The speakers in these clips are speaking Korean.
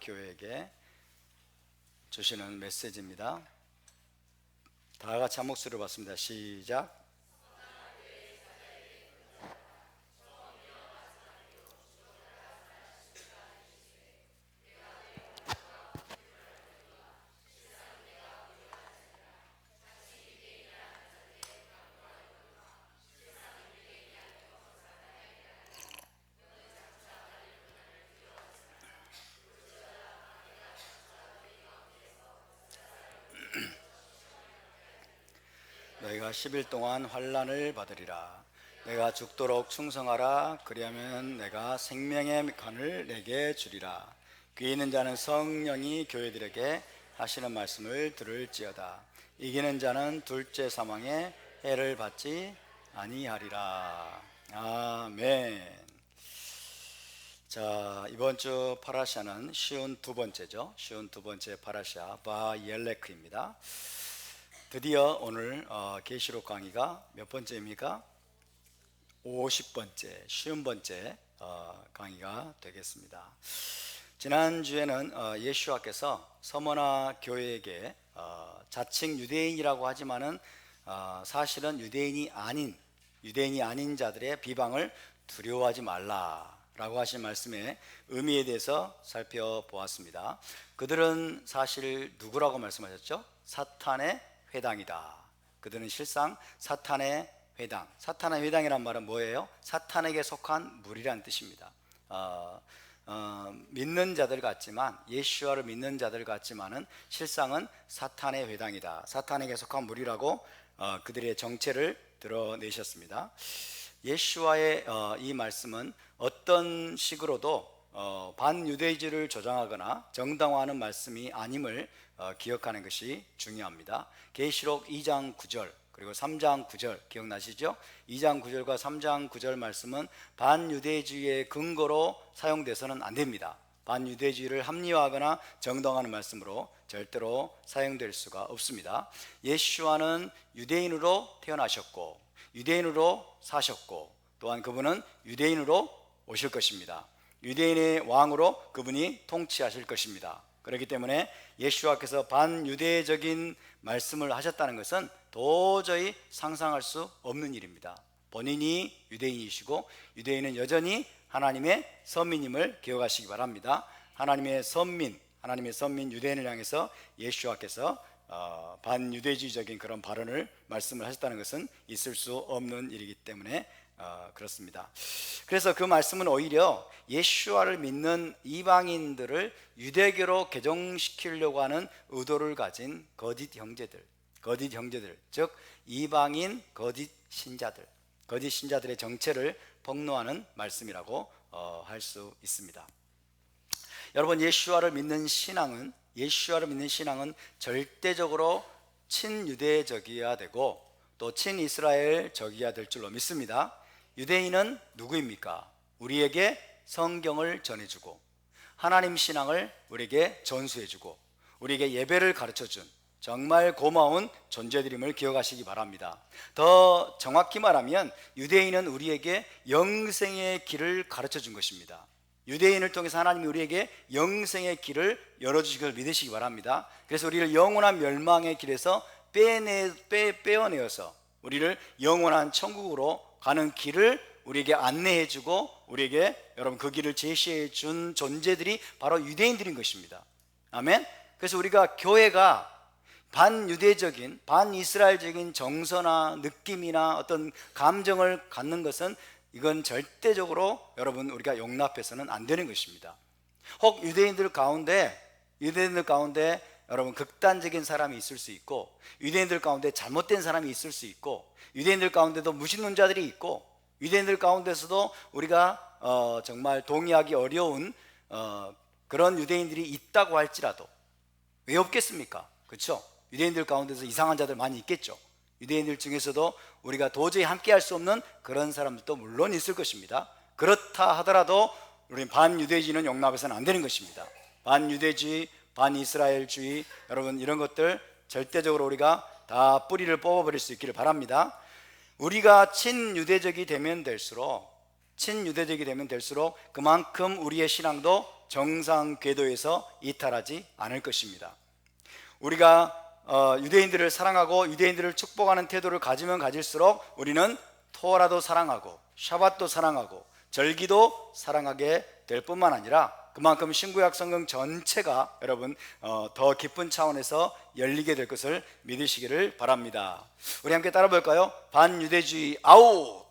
교회에게 주시는 메시지입니다. 다 같이 한 목소리로 봤습니다. 시작. 너희가 10일 동안 환난을 받으리라. 내가 죽도록 충성하라. 그리하면 내가 생명의 간을 내게 주리라. 귀 있는 자는 성령이 교회들에게 하시는 말씀을 들을지어다. 이기는 자는 둘째 사망의 해를 받지 아니하리라. 아멘. 자, 이번 주 파라샤는 쉬운 두 번째죠. 쉬운 두 번째 파라샤 바옐레크입니다. 드디어 오늘 계시록 강의가 몇 번째입니까? 50번째, 쉬운 번째 강의가 되겠습니다. 지난주에는 예수와께서 서머나 교회에게 자칭 유대인이라고 하지만은 사실은 유대인이 아닌 자들의 비방을 두려워하지 말라라고 하신 말씀의 의미에 대해서 살펴보았습니다. 그들은 사실 누구라고 말씀하셨죠? 사탄의 회당이다. 그들은 실상 사탄의 회당. 사탄의 회당이란 말은 뭐예요? 사탄에게 속한 무리란 뜻입니다. 믿는 자들 같지만, 예수와를 믿는 자들 같지만은 실상은 사탄의 회당이다. 사탄에게 속한 무리라고 그들의 정체를 드러내셨습니다. 예수와의 이 말씀은 어떤 식으로도 반유대주의를 조장하거나 정당화하는 말씀이 아님을 기억하는 것이 중요합니다. 계시록 2장 9절 그리고 3장 9절 기억나시죠? 2장 9절과 3장 9절 말씀은 반유대주의의 근거로 사용돼서는 안 됩니다. 반유대주의를 합리화하거나 정당화하는 말씀으로 절대로 사용될 수가 없습니다. 예수와는 유대인으로 태어나셨고 유대인으로 사셨고 또한 그분은 유대인으로 오실 것입니다. 유대인의 왕으로 그분이 통치하실 것입니다. 그렇기 때문에 예수와께서 반유대적인 말씀을 하셨다는 것은 도저히 상상할 수 없는 일입니다. 본인이 유대인이시고 유대인은 여전히 하나님의 선민임을 기억하시기 바랍니다. 하나님의 선민 유대인을 향해서 예수와께서 반유대주의적인 그런 발언을 말씀을 하셨다는 것은 있을 수 없는 일이기 때문에 그렇습니다. 그래서 그 말씀은 오히려 예수와를 믿는 이방인들을 유대교로 개종시키려고 하는 의도를 가진 거짓 형제들, 즉 이방인 거짓 신자들의 정체를 폭로하는 말씀이라고 할 수 있습니다. 여러분, 예수와를 믿는 신앙은 절대적으로 친유대적이어야 되고 또 친이스라엘적이어야 될 줄로 믿습니다. 유대인은 누구입니까? 우리에게 성경을 전해주고 하나님 신앙을 우리에게 전수해주고 우리에게 예배를 가르쳐준 정말 고마운 존재들임을 기억하시기 바랍니다. 더 정확히 말하면 유대인은 우리에게 영생의 길을 가르쳐준 것입니다. 유대인을 통해서 하나님이 우리에게 영생의 길을 열어주신 걸 믿으시기 바랍니다. 그래서 우리를 영원한 멸망의 길에서 빼어내어서 우리를 영원한 천국으로 가는 길을 우리에게 안내해주고 우리에게 여러분 그 길을 제시해준 존재들이 바로 유대인들인 것입니다. 아멘. 그래서 우리가 교회가 반유대적인 반이스라엘적인 정서나 느낌이나 어떤 감정을 갖는 것은 이건 절대적으로 여러분 우리가 용납해서는 안 되는 것입니다. 혹 유대인들 가운데 여러분 극단적인 사람이 있을 수 있고 유대인들 가운데 잘못된 사람이 있을 수 있고 유대인들 가운데도 무신론자들이 있고 유대인들 가운데서도 우리가 정말 동의하기 어려운 그런 유대인들이 있다고 할지라도 왜 없겠습니까? 그렇죠? 유대인들 가운데서 이상한 자들 많이 있겠죠. 유대인들 중에서도 우리가 도저히 함께할 수 없는 그런 사람들도 물론 있을 것입니다. 그렇다 하더라도 우리는 반유대주의는 용납해서는 안 되는 것입니다. 반유대주의, 반이스라엘주의, 여러분 이런 것들 절대적으로 우리가 다 뿌리를 뽑아버릴 수 있기를 바랍니다. 우리가 친유대적이 되면 될수록 그만큼 우리의 신앙도 정상 궤도에서 이탈하지 않을 것입니다. 우리가 유대인들을 사랑하고 유대인들을 축복하는 태도를 가지면 가질수록 우리는 토라도 사랑하고 샤밧도 사랑하고 절기도 사랑하게 될 뿐만 아니라 그만큼 신구약 성경 전체가 여러분 더 깊은 차원에서 열리게 될 것을 믿으시기를 바랍니다. 우리 함께 따라 볼까요? 반유대주의 아웃,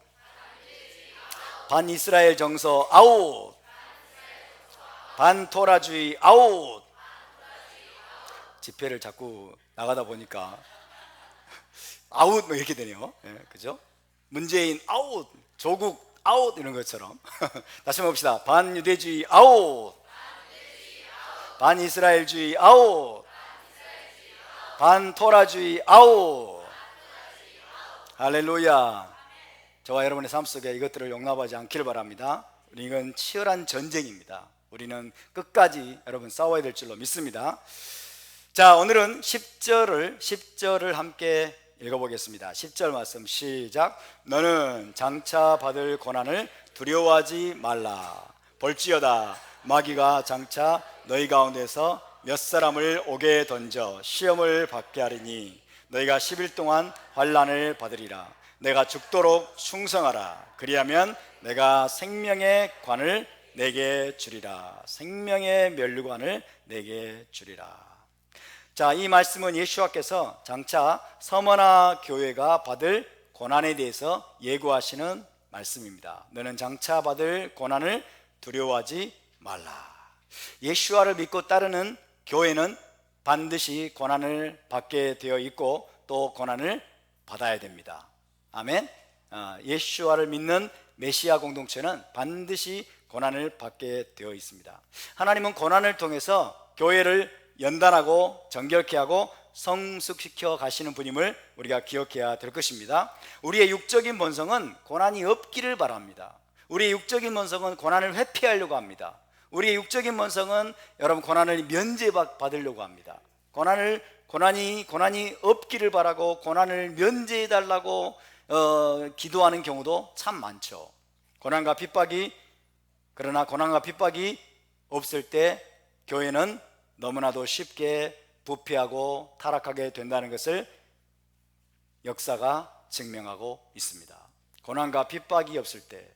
반이스라엘 정서 아웃, 반토라주의 아웃. 집회를 자꾸 나가다 보니까 아웃 뭐 이렇게 되네요. 네, 그죠? 문재인 아웃, 조국 아웃 이런 것처럼 다시 한번 봅시다. 반유대주의 아웃, 반이스라엘주의 아웃, 반토라주의 아웃. 할렐루야. 저와 여러분의 삶 속에 이것들을 용납하지 않기를 바랍니다. 이건 치열한 전쟁입니다. 우리는 끝까지 여러분 싸워야 될 줄로 믿습니다. 자, 오늘은 10절을 함께 읽어보겠습니다. 10절 말씀 시작. 너는 장차 받을 고난을 두려워하지 말라. 볼지어다 마귀가 장차 너희 가운데서 몇 사람을 옥에 던져 시험을 받게 하리니 너희가 10일 동안 환난을 받으리라. 내가 죽도록 충성하라. 그리하면 내가 생명의 관을 내게 주리라. 생명의 면류관을 내게 주리라. 자, 이 말씀은 예수와께서 장차 서머나 교회가 받을 고난에 대해서 예고하시는 말씀입니다. 너는 장차 받을 고난을 두려워하지 말라. 예수와를 믿고 따르는 교회는 반드시 고난을 받게 되어 있고 또 고난을 받아야 됩니다. 아멘. 예수와를 믿는 메시아 공동체는 반드시 고난을 받게 되어 있습니다. 하나님은 고난을 통해서 교회를 연단하고 정결케 하고 성숙시켜 가시는 분임을 우리가 기억해야 될 것입니다. 우리의 육적인 본성은 고난이 없기를 바랍니다. 우리의 육적인 본성은 고난을 회피하려고 합니다. 우리의 육적인 본성은 여러분 고난을 면제받으려고 합니다. 고난이 없기를 바라고 고난을 면제해 달라고 기도하는 경우도 참 많죠. 그러나 고난과 핍박이 없을 때 교회는 너무나도 쉽게 부패하고 타락하게 된다는 것을 역사가 증명하고 있습니다. 고난과 핍박이 없을 때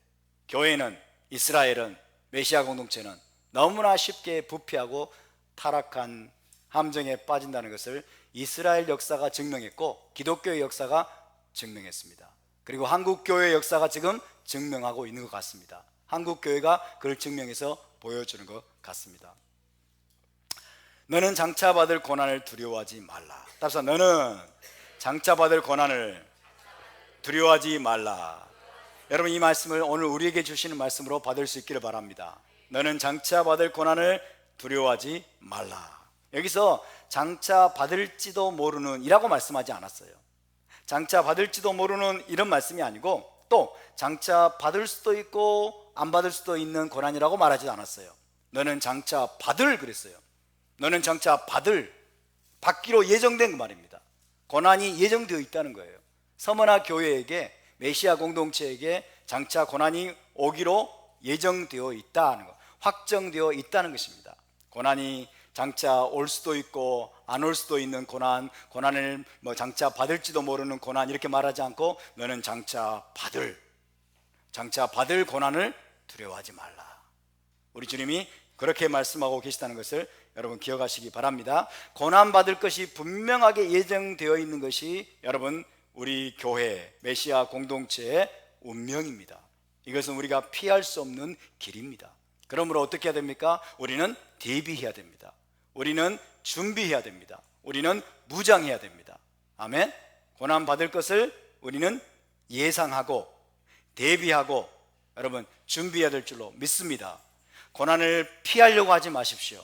교회는, 이스라엘은, 메시아 공동체는 너무나 쉽게 부패하고 타락한 함정에 빠진다는 것을 이스라엘 역사가 증명했고 기독교의 역사가 증명했습니다. 그리고 한국교회의 역사가 지금 증명하고 있는 것 같습니다. 한국교회가 그걸 증명해서 보여주는 것 같습니다. 너는 장차 받을 고난을 두려워하지 말라. 따라서 너는 장차 받을 고난을 두려워하지 말라. 여러분, 이 말씀을 오늘 우리에게 주시는 말씀으로 받을 수 있기를 바랍니다. 너는 장차 받을 고난을 두려워하지 말라. 여기서 장차 받을지도 모르는 이라고 말씀하지 않았어요. 장차 받을지도 모르는 이런 말씀이 아니고 또 장차 받을 수도 있고 안 받을 수도 있는 고난이라고 말하지 않았어요. 너는 장차 받을 그랬어요. 너는 장차 받기로 예정된 그 말입니다. 고난이 예정되어 있다는 거예요. 서머나 교회에게, 메시아 공동체에게 장차 고난이 오기로 예정되어 있다는 것, 확정되어 있다는 것입니다. 고난이 장차 올 수도 있고 안 올 수도 있는 고난을 장차 받을지도 모르는 고난 이렇게 말하지 않고 너는 장차 받을 고난을 두려워하지 말라. 우리 주님이 그렇게 말씀하고 계시다는 것을 여러분 기억하시기 바랍니다. 고난받을 것이 분명하게 예정되어 있는 것이 여러분 우리 교회, 메시아 공동체의 운명입니다. 이것은 우리가 피할 수 없는 길입니다. 그러므로 어떻게 해야 됩니까? 우리는 대비해야 됩니다. 우리는 준비해야 됩니다. 우리는 무장해야 됩니다. 아멘. 고난받을 것을 우리는 예상하고 대비하고 여러분 준비해야 될 줄로 믿습니다. 고난을 피하려고 하지 마십시오.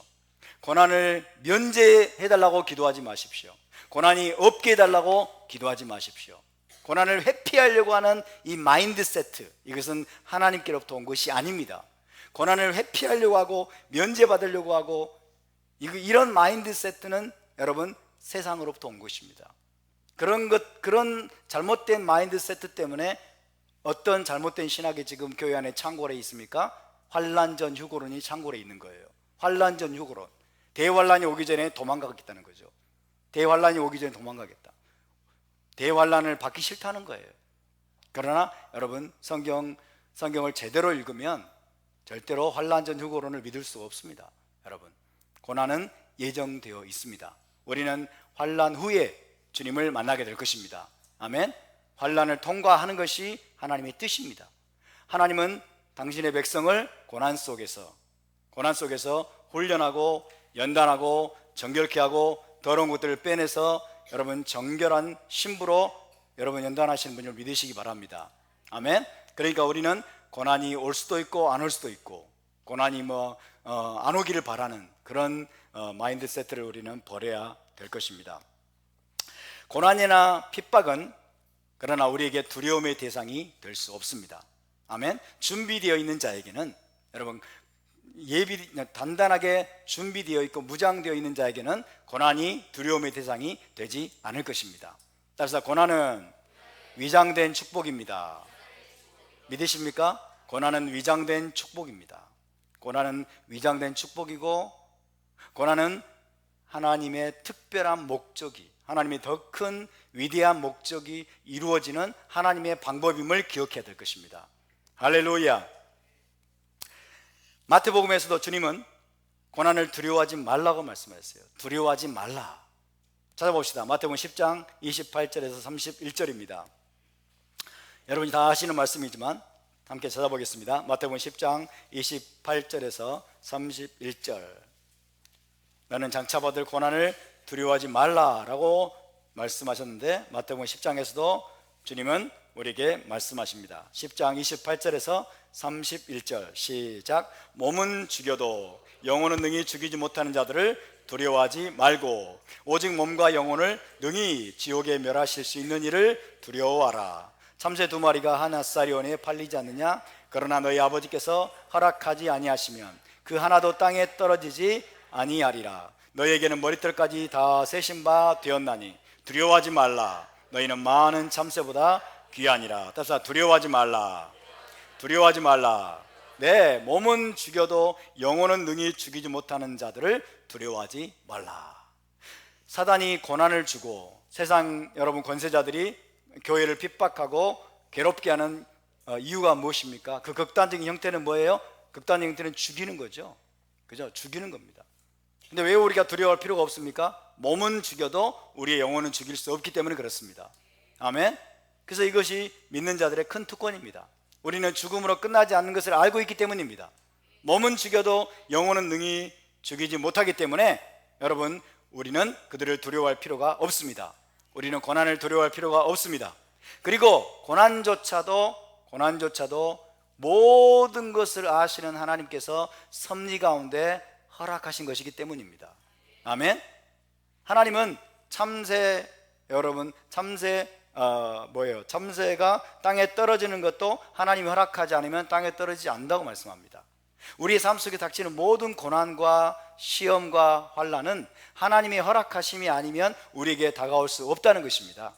고난을 면제해달라고 기도하지 마십시오. 고난이 없게 해달라고 기도하지 마십시오. 고난을 회피하려고 하는 이 마인드 세트, 이것은 하나님께로부터 온 것이 아닙니다. 고난을 회피하려고 하고 면제받으려고 하고 이런 마인드 세트는 여러분 세상으로부터 온 것입니다. 그런 잘못된 마인드 세트 때문에 어떤 잘못된 신학이 지금 교회 안에 창궐해 있습니까? 환난 전 휴거론이 창궐해 있는 거예요. 환난 전 휴거론. 대환란이 오기 전에 도망가겠다는 거죠. 대환란이 오기 전에 도망가겠다. 대환란을 받기 싫다는 거예요. 그러나 여러분, 성경을 제대로 읽으면 절대로 환난 전 휴거론을 믿을 수가 없습니다. 여러분, 고난은 예정되어 있습니다. 우리는 환난 후에 주님을 만나게 될 것입니다. 아멘. 환난을 통과하는 것이 하나님의 뜻입니다. 하나님은 당신의 백성을 고난 속에서 훈련하고 연단하고 정결케 하고 더러운 것들을 빼내서 여러분 정결한 신부로 여러분 연단하시는 분을 믿으시기 바랍니다. 아멘. 그러니까 우리는 고난이 올 수도 있고 안 올 수도 있고, 고난이 안 오기를 바라는 그런 마인드세트를 우리는 버려야 될 것입니다. 고난이나 핍박은 그러나 우리에게 두려움의 대상이 될 수 없습니다. 아멘. 준비되어 있는 자에게는, 여러분, 단단하게 준비되어 있고 무장되어 있는 자에게는 고난이 두려움의 대상이 되지 않을 것입니다. 따라서 고난은 위장된 축복입니다. 믿으십니까? 고난은 위장된 축복입니다. 고난은 위장된 축복이고, 고난은 하나님의 특별한 목적이, 하나님의 더 큰 위대한 목적이 이루어지는 하나님의 방법임을 기억해야 될 것입니다. 할렐루야. 마태복음에서도 주님은 고난을 두려워하지 말라고 말씀하셨어요. 두려워하지 말라. 찾아봅시다. 마태복음 10장 28절에서 31절입니다. 여러분이 다 아시는 말씀이지만 함께 찾아보겠습니다. 마태복음 10장 28절에서 31절. 너는 장차 받을 고난을 두려워하지 말라라고 말씀하셨는데, 마태복음 10장에서도 주님은 우리에게 말씀하십니다. 10장 28절에서 31절 시작. 몸은 죽여도 영혼은 능히 죽이지 못하는 자들을 두려워하지 말고 오직 몸과 영혼을 능히 지옥에 멸하실 수 있는 이를 두려워하라. 참새 2마리가 한 앗사리온에 팔리지 않느냐? 그러나 너희 아버지께서 허락하지 아니하시면 그 하나도 땅에 떨어지지 아니하리라. 너희에게는 머리털까지 다 세신 바 되었나니 두려워하지 말라. 너희는 많은 참새보다 귀하니라. 따라서 두려워하지 말라. 두려워하지 말라. 네, 몸은 죽여도 영혼은 능히 죽이지 못하는 자들을 두려워하지 말라. 사단이 고난을 주고 세상 여러분 권세자들이 교회를 핍박하고 괴롭게 하는 이유가 무엇입니까? 그 극단적인 형태는 뭐예요? 극단적인 형태는 죽이는 거죠. 그죠? 죽이는 겁니다. 근데 왜 우리가 두려워할 필요가 없습니까? 몸은 죽여도 우리의 영혼은 죽일 수 없기 때문에 그렇습니다. 아멘. 그래서 이것이 믿는 자들의 큰 특권입니다. 우리는 죽음으로 끝나지 않는 것을 알고 있기 때문입니다. 몸은 죽여도 영혼은 능히 죽이지 못하기 때문에 여러분, 우리는 그들을 두려워할 필요가 없습니다. 우리는 고난을 두려워할 필요가 없습니다. 그리고 고난조차도 모든 것을 아시는 하나님께서 섭리 가운데 허락하신 것이기 때문입니다. 아멘. 하나님은 참새, 여러분, 참새가 땅에 떨어지는 것도 하나님이 허락하지 않으면 땅에 떨어지지 않는다고 말씀합니다. 우리의 삶 속에 닥치는 모든 고난과 시험과 환난은 하나님의 허락하심이 아니면 우리에게 다가올 수 없다는 것입니다.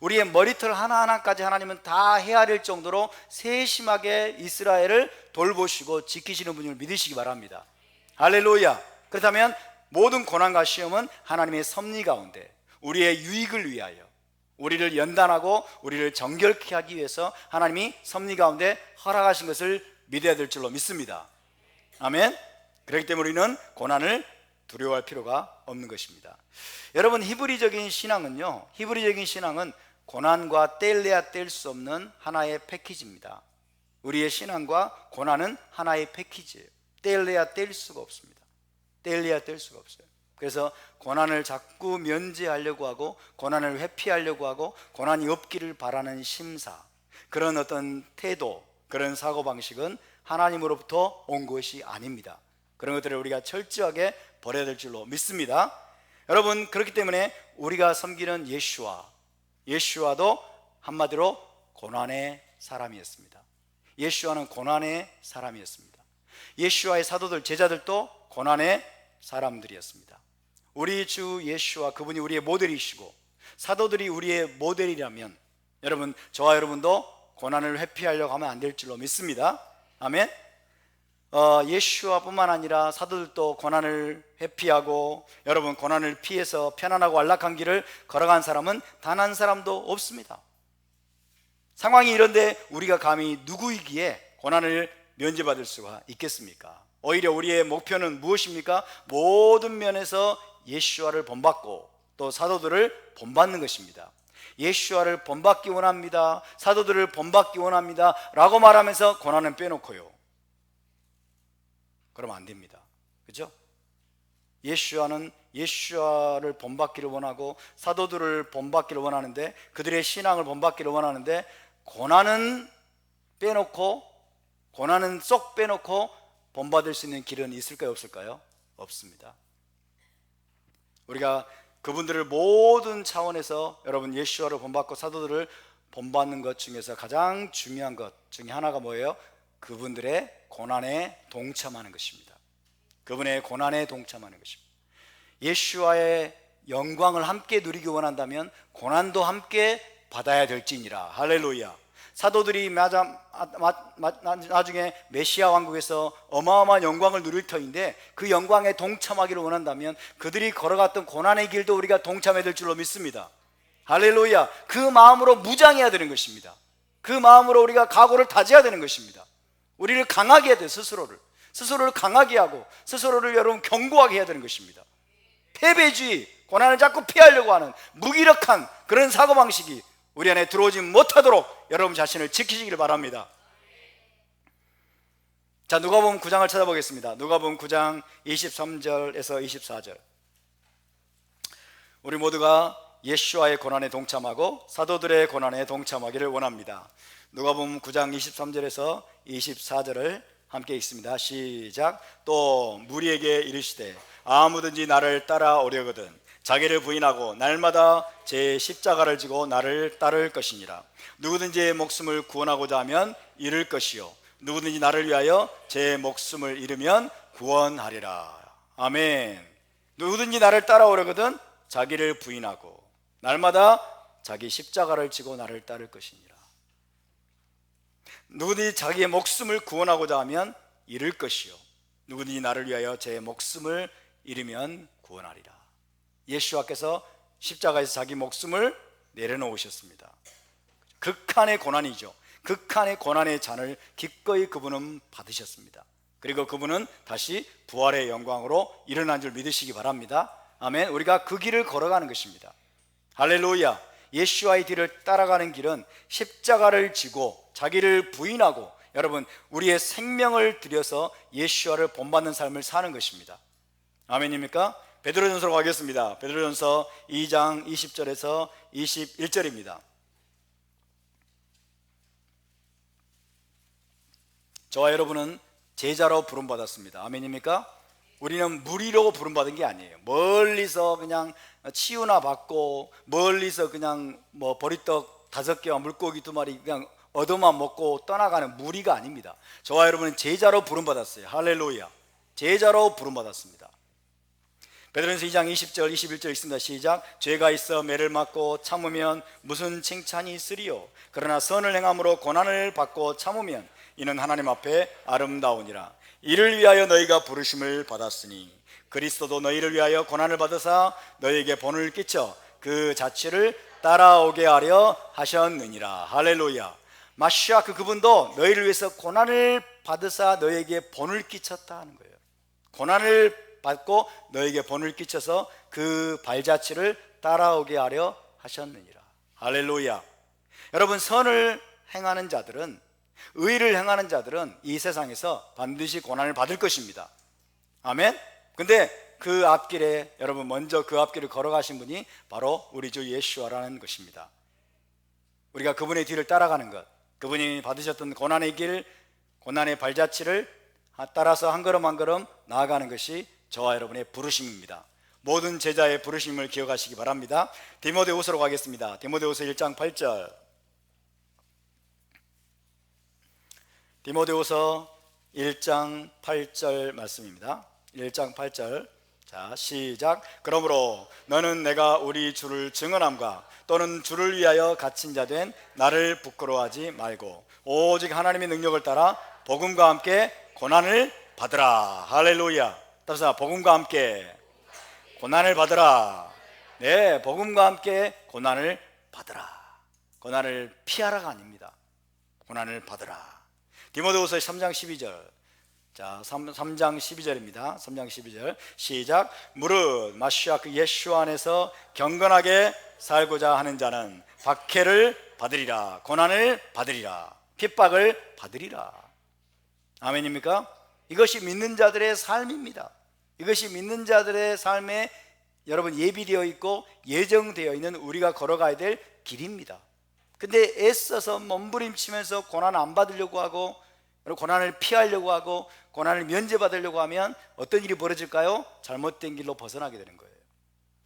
우리의 머리털 하나하나까지 하나님은 다 헤아릴 정도로 세심하게 이스라엘을 돌보시고 지키시는 분을 믿으시기 바랍니다. 할렐루야. 그렇다면 모든 고난과 시험은 하나님의 섭리 가운데 우리의 유익을 위하여, 우리를 연단하고 우리를 정결케 하기 위해서 하나님이 섭리 가운데 허락하신 것을 믿어야 될 줄로 믿습니다. 아멘. 그렇기 때문에 우리는 고난을 두려워할 필요가 없는 것입니다. 여러분, 히브리적인 신앙은 고난과 뗄래야 뗄 수 없는 하나의 패키지입니다. 우리의 신앙과 고난은 하나의 패키지예요. 뗄래야 뗄 수가 없습니다. 뗄래야 뗄 수가 없어요. 그래서 고난을 자꾸 면제하려고 하고 고난을 회피하려고 하고 고난이 없기를 바라는 심사, 그런 어떤 태도, 그런 사고방식은 하나님으로부터 온 것이 아닙니다. 그런 것들을 우리가 철저하게 버려야 될 줄로 믿습니다. 여러분, 그렇기 때문에 우리가 섬기는 예수와도 한마디로 고난의 사람이었습니다. 예수와는 고난의 사람이었습니다. 예수와의 사도들, 제자들도 고난의 사람들이었습니다. 우리 주 예수와, 그분이 우리의 모델이시고 사도들이 우리의 모델이라면 여러분, 저와 여러분도 고난을 회피하려고 하면 안 될 줄로 믿습니다. 아멘. 예수와뿐만 아니라 사도들도 고난을 회피하고 여러분 고난을 피해서 편안하고 안락한 길을 걸어간 사람은 단 한 사람도 없습니다. 상황이 이런데 우리가 감히 누구이기에 고난을 면제받을 수가 있겠습니까? 오히려 우리의 목표는 무엇입니까? 모든 면에서 예수와를 본받고 또 사도들을 본받는 것입니다. 예수와를 본받기 원합니다, 사도들을 본받기 원합니다 라고 말하면서 고난은 빼놓고요, 그러면 안 됩니다. 그죠? 예수와를 본받기를 원하고 사도들을 본받기를 원하는데, 그들의 신앙을 본받기를 원하는데 고난은 쏙 빼놓고 본받을 수 있는 길은 있을까요, 없을까요? 없습니다. 우리가 그분들을 모든 차원에서 여러분 예수와를 본받고 사도들을 본받는 것 중에서 가장 중요한 것 중에 하나가 뭐예요? 그분들의 고난에 동참하는 것입니다. 그분의 고난에 동참하는 것입니다. 예수와의 영광을 함께 누리기 원한다면 고난도 함께 받아야 될지니라. 할렐루야. 사도들이 나중에 메시아 왕국에서 어마어마한 영광을 누릴 터인데 그 영광에 동참하기를 원한다면 그들이 걸어갔던 고난의 길도 우리가 동참해야 될 줄로 믿습니다. 할렐루야. 그 마음으로 무장해야 되는 것입니다. 그 마음으로 우리가 각오를 다져야 되는 것입니다. 우리를 강하게 해야 돼요. 스스로를 강하게 하고 스스로를 여러분 견고하게 해야 되는 것입니다. 패배주의, 고난을 자꾸 피하려고 하는 무기력한 그런 사고방식이 우리 안에 들어오지 못하도록 여러분 자신을 지키시기를 바랍니다. 자, 누가복음 9장을 찾아보겠습니다. 누가복음 9장 23절에서 24절. 우리 모두가 예수와의 고난에 동참하고 사도들의 고난에 동참하기를 원합니다. 누가복음 9장 23절에서 24절을 함께 읽습니다. 시작. 또 무리에게 이르시되 아무든지 나를 따라오려거든 자기를 부인하고 날마다 제 십자가를 지고 나를 따를 것이니라. 누구든지 목숨을 구원하고자 하면 잃을 것이요 누구든지 나를 위하여 제 목숨을 잃으면 구원하리라. 아멘. 누구든지 나를 따라오려거든 자기를 부인하고 날마다 자기 십자가를 지고 나를 따를 것이니라. 누구든지 자기의 목숨을 구원하고자 하면 잃을 것이요 누구든지 나를 위하여 제 목숨을 잃으면 구원하리라. 예수와께서 십자가에서 자기 목숨을 내려놓으셨습니다. 극한의 고난이죠. 극한의 고난의 잔을 기꺼이 그분은 받으셨습니다. 그리고 그분은 다시 부활의 영광으로 일어난 줄 믿으시기 바랍니다. 아멘. 우리가 그 길을 걸어가는 것입니다. 할렐루야. 예수와의 뒤를 따라가는 길은 십자가를 지고 자기를 부인하고 여러분 우리의 생명을 들여서 예수와를 본받는 삶을 사는 것입니다. 아멘입니까? 베드로전서로 가겠습니다. 베드로전서 2장 20절에서 21절입니다. 저와 여러분은 제자로 부름받았습니다. 아멘입니까? 우리는 무리로 부름받은 게 아니에요. 멀리서 그냥 치유나 받고 멀리서 그냥 뭐 보리떡 5개와 물고기 2마리 그냥 얻어만 먹고 떠나가는 무리가 아닙니다. 저와 여러분은 제자로 부름받았어요. 할렐루야. 제자로 부름받았습니다. 베드로전서 2장 20절 21절 있습니다. 시작. 죄가 있어 매를 맞고 참으면 무슨 칭찬이 있으리요 그러나 선을 행함으로 고난을 받고 참으면 이는 하나님 앞에 아름다우니라. 이를 위하여 너희가 부르심을 받았으니 그리스도도 너희를 위하여 고난을 받으사 너희에게 본을 끼쳐 그 자취를 따라오게 하려 하셨느니라. 할렐루야. 마시아 그분도 너희를 위해서 고난을 받으사 너희에게 본을 끼쳤다 하는 거예요. 고난을 받고 너에게 본을 끼쳐서 그 발자취를 따라오게 하려 하셨느니라. 할렐루야. 여러분 선을 행하는 자들은 의를 행하는 자들은 이 세상에서 반드시 고난을 받을 것입니다. 아멘. 근데 그 앞길에 여러분 먼저 그 앞길을 걸어가신 분이 바로 우리 주 예수와라는 것입니다. 우리가 그분의 뒤를 따라가는 것, 그분이 받으셨던 고난의 길, 고난의 발자취를 따라서 한 걸음 한 걸음 나아가는 것이 저와 여러분의 부르심입니다. 모든 제자의 부르심을 기억하시기 바랍니다. 디모데후서로 가겠습니다. 디모데후서 1장 8절. 디모데후서 1장 8절 말씀입니다. 1장 8절. 자, 시작. 그러므로 너는 내가 우리 주를 증언함과 또는 주를 위하여 갇힌 자 된 나를 부끄러워하지 말고 오직 하나님의 능력을 따라 복음과 함께 고난을 받으라. 할렐루야. 따라서 복음과 함께 고난을 받으라. 네, 복음과 함께 고난을 받으라. 고난을 피하라가 아닙니다. 고난을 받으라. 디모데후서 3장 12절. 자, 3장 12절입니다. 3장 12절 시작. 무릇 마시아 그 예수 안에서 경건하게 살고자 하는 자는 박해를 받으리라. 고난을 받으리라. 핍박을 받으리라. 아멘입니까? 이것이 믿는 자들의 삶입니다. 이것이 믿는 자들의 삶에 여러분 예비되어 있고 예정되어 있는 우리가 걸어가야 될 길입니다. 근데 애써서 몸부림치면서 고난 안 받으려고 하고 고난을 피하려고 하고 고난을 면제받으려고 하면 어떤 일이 벌어질까요? 잘못된 길로 벗어나게 되는 거예요.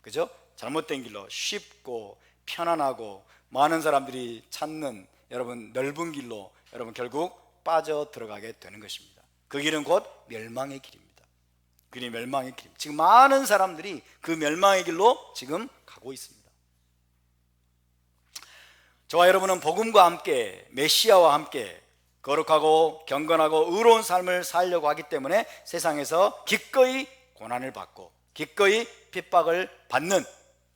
그죠? 잘못된 길로 쉽고 편안하고 많은 사람들이 찾는 여러분 넓은 길로 여러분 결국 빠져 들어가게 되는 것입니다. 그 길은 곧 멸망의 길입니다. 그 길이 멸망의 길입니다. 지금 많은 사람들이 그 멸망의 길로 지금 가고 있습니다. 저와 여러분은 복음과 함께 메시아와 함께 거룩하고 경건하고 의로운 삶을 살려고 하기 때문에 세상에서 기꺼이 고난을 받고 기꺼이 핍박을 받는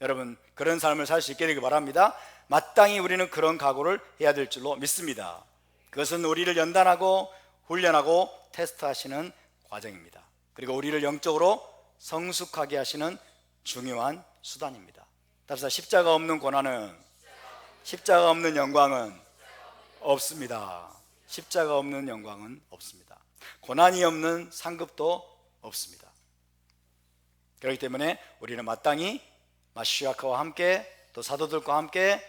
여러분 그런 삶을 살 수 있게 되길 바랍니다. 마땅히 우리는 그런 각오를 해야 될 줄로 믿습니다. 그것은 우리를 연단하고 훈련하고 테스트하시는 과정입니다. 그리고 우리를 영적으로 성숙하게 하시는 중요한 수단입니다. 따라서 십자가 없는 고난은, 십자가 없는 영광은 없습니다. 십자가 없는 영광은 없습니다. 고난이 없는 상급도 없습니다. 그렇기 때문에 우리는 마땅히 마시아카와 함께 또 사도들과 함께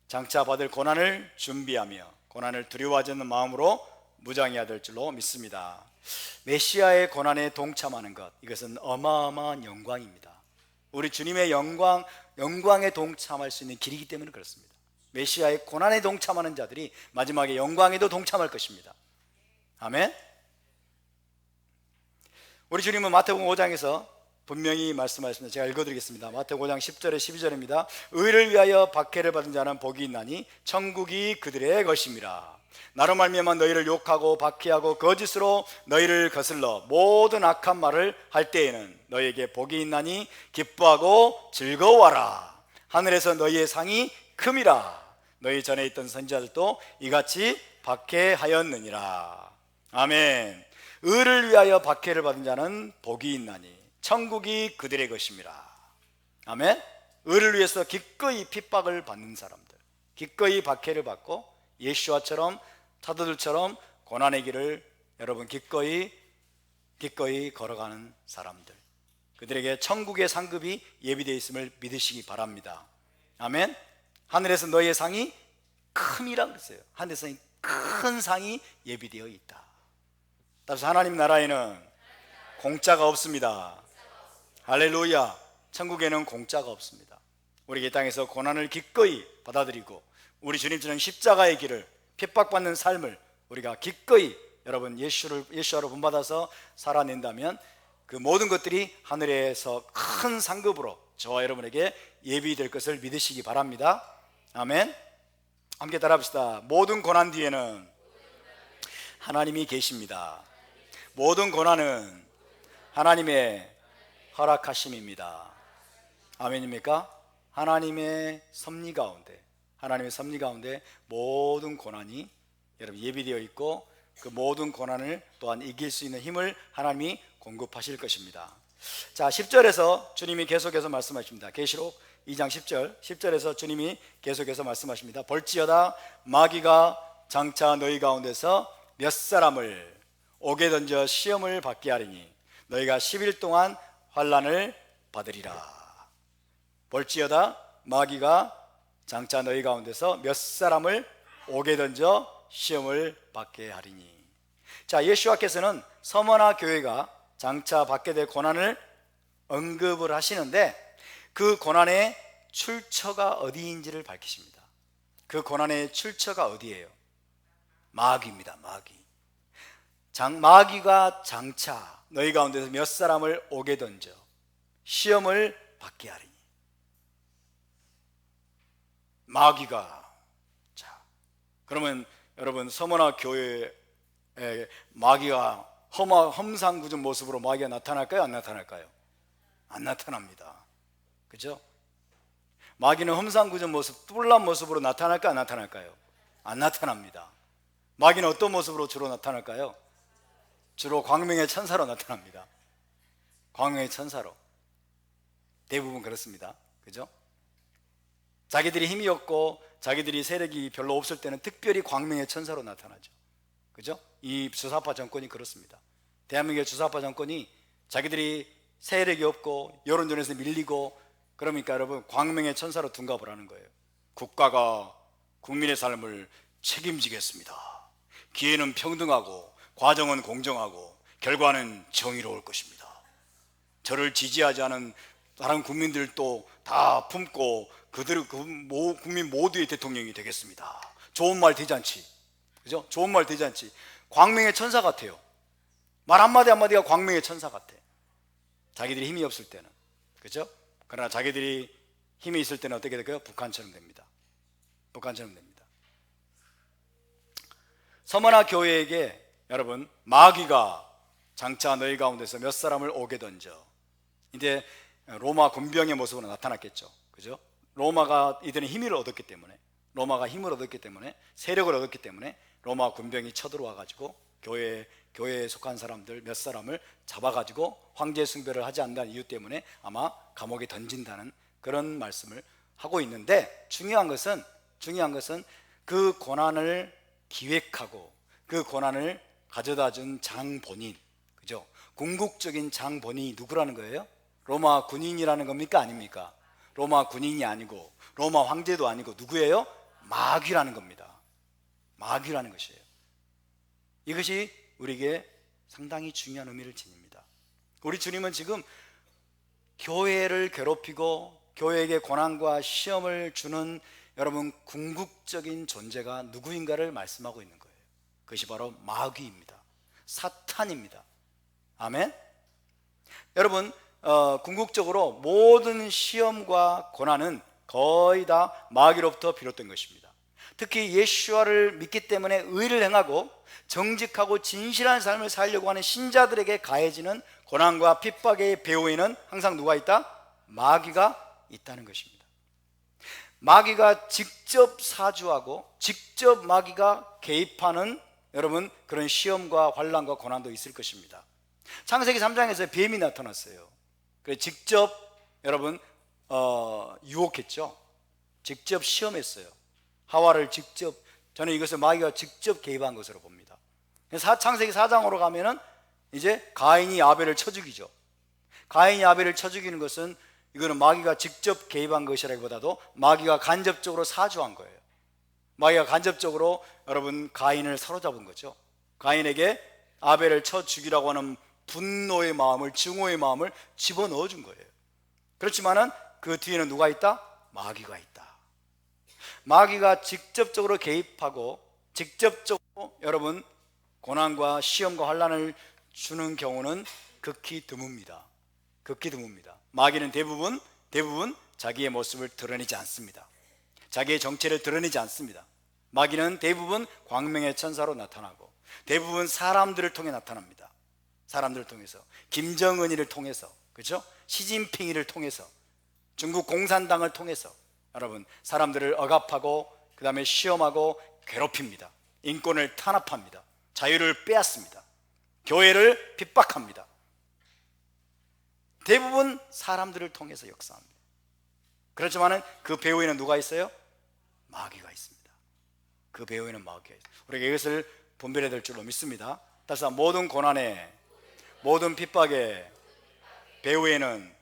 장차 받을 고난을 준비하며 고난을 두려워하지 않는 마음으로 무장해야 될 줄로 믿습니다. 메시아의 고난에 동참하는 것, 이것은 어마어마한 영광입니다. 우리 주님의 영광에 동참할 수 있는 길이기 때문에 그렇습니다. 메시아의 고난에 동참하는 자들이 마지막에 영광에도 동참할 것입니다. 아멘. 우리 주님은 마태복음 5장에서 분명히 말씀하셨습니다. 제가 읽어드리겠습니다. 마태복음 5장 10절에 12절입니다. 의를 위하여 박해를 받은 자는 복이 있나니 천국이 그들의 것임이라. 나로 말미암아 너희를 욕하고 박해하고 거짓으로 너희를 거슬러 모든 악한 말을 할 때에는 너희에게 복이 있나니 기뻐하고 즐거워하라. 하늘에서 너희의 상이 큼이라. 너희 전에 있던 선지자들도 이같이 박해하였느니라. 아멘. 의를 위하여 박해를 받은 자는 복이 있나니 천국이 그들의 것임이라. 아멘. 의를 위해서 기꺼이 핍박을 받는 사람들, 기꺼이 박해를 받고 예수와처럼 사도들처럼 고난의 길을 여러분 기꺼이 걸어가는 사람들, 그들에게 천국의 상급이 예비되어 있음을 믿으시기 바랍니다. 아멘. 하늘에서 너희의 상이 큼이라 그랬어요. 하늘에서 큰 상이 예비되어 있다. 따라서 하나님 나라에는 공짜가 없습니다. 할렐루야. 천국에는 공짜가 없습니다. 우리 이 땅에서 고난을 기꺼이 받아들이고 우리 주님처럼 십자가의 길을, 핍박받는 삶을 우리가 기꺼이 여러분 예수로 본받아서 살아낸다면 그 모든 것들이 하늘에서 큰 상급으로 저와 여러분에게 예비될 것을 믿으시기 바랍니다. 아멘. 함께 따라합시다. 모든 고난 뒤에는 하나님이 계십니다. 모든 고난은 하나님의 허락하심입니다. 아멘입니까? 하나님의 섭리 가운데 모든 고난이 여러분 예비되어 있고 그 모든 고난을 또한 이길 수 있는 힘을 하나님이 공급하실 것입니다. 자, 10절에서 주님이 계속해서 말씀하십니다. 계시록 2장 10절에서 주님이 계속해서 말씀하십니다. 볼지어다 마귀가 장차 너희 가운데서 몇 사람을 옥에 던져 시험을 받게 하리니 너희가 10일 동안 환난을 받으리라. 볼지어다 마귀가 장차 너희 가운데서 몇 사람을 옥에 던져 시험을 받게 하리니. 자, 예수와께서는 서머나 교회가 장차 받게 될 고난을 언급을 하시는데 그 고난의 출처가 어디인지를 밝히십니다. 그 고난의 출처가 어디예요? 마귀입니다. 마귀가 장차 너희 가운데서 몇 사람을 옥에 던져 시험을 받게 하리니. 마귀가. 자, 그러면 여러분 서머나 교회에 마귀가 험상궂은 모습으로 마귀가 나타날까요? 안 나타날까요? 안 나타납니다. 그죠? 마귀는 험상궂은 모습, 뿔난 모습으로 나타날까 안 나타날까요? 안 나타납니다. 마귀는 어떤 모습으로 주로 나타날까요? 주로 광명의 천사로 나타납니다. 광명의 천사로. 대부분 그렇습니다. 그죠? 자기들이 힘이 없고 자기들이 세력이 별로 없을 때는 특별히 광명의 천사로 나타나죠. 그죠? 이 주사파 정권이 그렇습니다. 대한민국의 주사파 정권이 자기들이 세력이 없고 여론전에서 밀리고 그러니까 여러분 광명의 천사로 둔갑을 하는 거예요. 국가가 국민의 삶을 책임지겠습니다. 기회는 평등하고 과정은 공정하고 결과는 정의로울 것입니다. 저를 지지하지 않은 다른 국민들도 다 품고 국민 모두의 대통령이 되겠습니다. 좋은 말 대잔치. 그죠? 좋은 말 대잔치. 광명의 천사 같아요. 말 한마디 한마디가 광명의 천사 같아. 자기들이 힘이 없을 때는. 그죠? 그러나 자기들이 힘이 있을 때는 어떻게 될까요? 북한처럼 됩니다. 북한처럼 됩니다. 서머나 교회에게 여러분 마귀가 장차 너희 가운데서 몇 사람을 오게 던져. 이제 로마 군병의 모습으로 나타났겠죠. 그죠? 로마가 이들은 힘을 얻었기 때문에, 로마가 힘을 얻었기 때문에, 세력을 얻었기 때문에 로마 군병이 쳐들어와 가지고 교회에 속한 사람들 몇 사람을 잡아가지고 황제 숭배를 하지 않는 이유 때문에 아마 감옥에 던진다는 그런 말씀을 하고 있는데, 중요한 것은 그 고난을 기획하고 그 고난을 가져다 준 장본인, 그죠? 궁극적인 장본인이 누구라는 거예요? 로마 군인이라는 겁니까? 아닙니까? 로마 군인이 아니고 로마 황제도 아니고 누구예요? 마귀라는 겁니다. 마귀라는 것이에요. 이것이 우리에게 상당히 중요한 의미를 지닙니다. 우리 주님은 지금 교회를 괴롭히고 교회에게 고난과 시험을 주는 여러분 궁극적인 존재가 누구인가를 말씀하고 있는 거예요. 그것이 바로 마귀입니다. 사탄입니다. 아멘. 여러분 궁극적으로 모든 시험과 고난은 거의 다 마귀로부터 비롯된 것입니다. 특히 예수와를 믿기 때문에 의를 행하고 정직하고 진실한 삶을 살려고 하는 신자들에게 가해지는 고난과 핍박의 배후에는 항상 누가 있다? 마귀가 있다는 것입니다. 마귀가 직접 사주하고 직접 마귀가 개입하는 여러분 그런 시험과 환난과 고난도 있을 것입니다. 창세기 3장에서 뱀이 나타났어요. 그래서 직접 여러분 유혹했죠. 직접 시험했어요. 하와를 직접, 저는 이것을 마귀가 직접 개입한 것으로 봅니다. 창세기 4장으로 가면은 이제 가인이 아벨을 쳐 죽이죠. 가인이 아벨을 쳐 죽이는 것은 이거는 마귀가 직접 개입한 것이라기보다도 마귀가 간접적으로 사주한 거예요. 마귀가 간접적으로 여러분 가인을 사로잡은 거죠. 가인에게 아벨을 쳐 죽이라고 하는 분노의 마음을, 증오의 마음을 집어넣어 준 거예요. 그렇지만은 그 뒤에는 누가 있다? 마귀가 있다. 마귀가 직접적으로 개입하고 직접적으로 여러분 고난과 시험과 환난을 주는 경우는 극히 드뭅니다. 극히 드뭅니다. 마귀는 대부분 자기의 모습을 드러내지 않습니다. 자기의 정체를 드러내지 않습니다. 마귀는 대부분 광명의 천사로 나타나고 대부분 사람들을 통해 나타납니다. 사람들을 통해서, 김정은이를 통해서, 그렇죠? 시진핑이를 통해서, 중국 공산당을 통해서 여러분 사람들을 억압하고 그 다음에 시험하고 괴롭힙니다. 인권을 탄압합니다. 자유를 빼앗습니다. 교회를 핍박합니다. 대부분 사람들을 통해서 역사합니다. 그렇지만은 그 배후에는 누가 있어요? 마귀가 있습니다. 그 배후에는 마귀가 있습니다. 우리가 이것을 분별해야 될 줄로 믿습니다. 다시 한번, 모든 고난에, 모든 핍박에 배후에는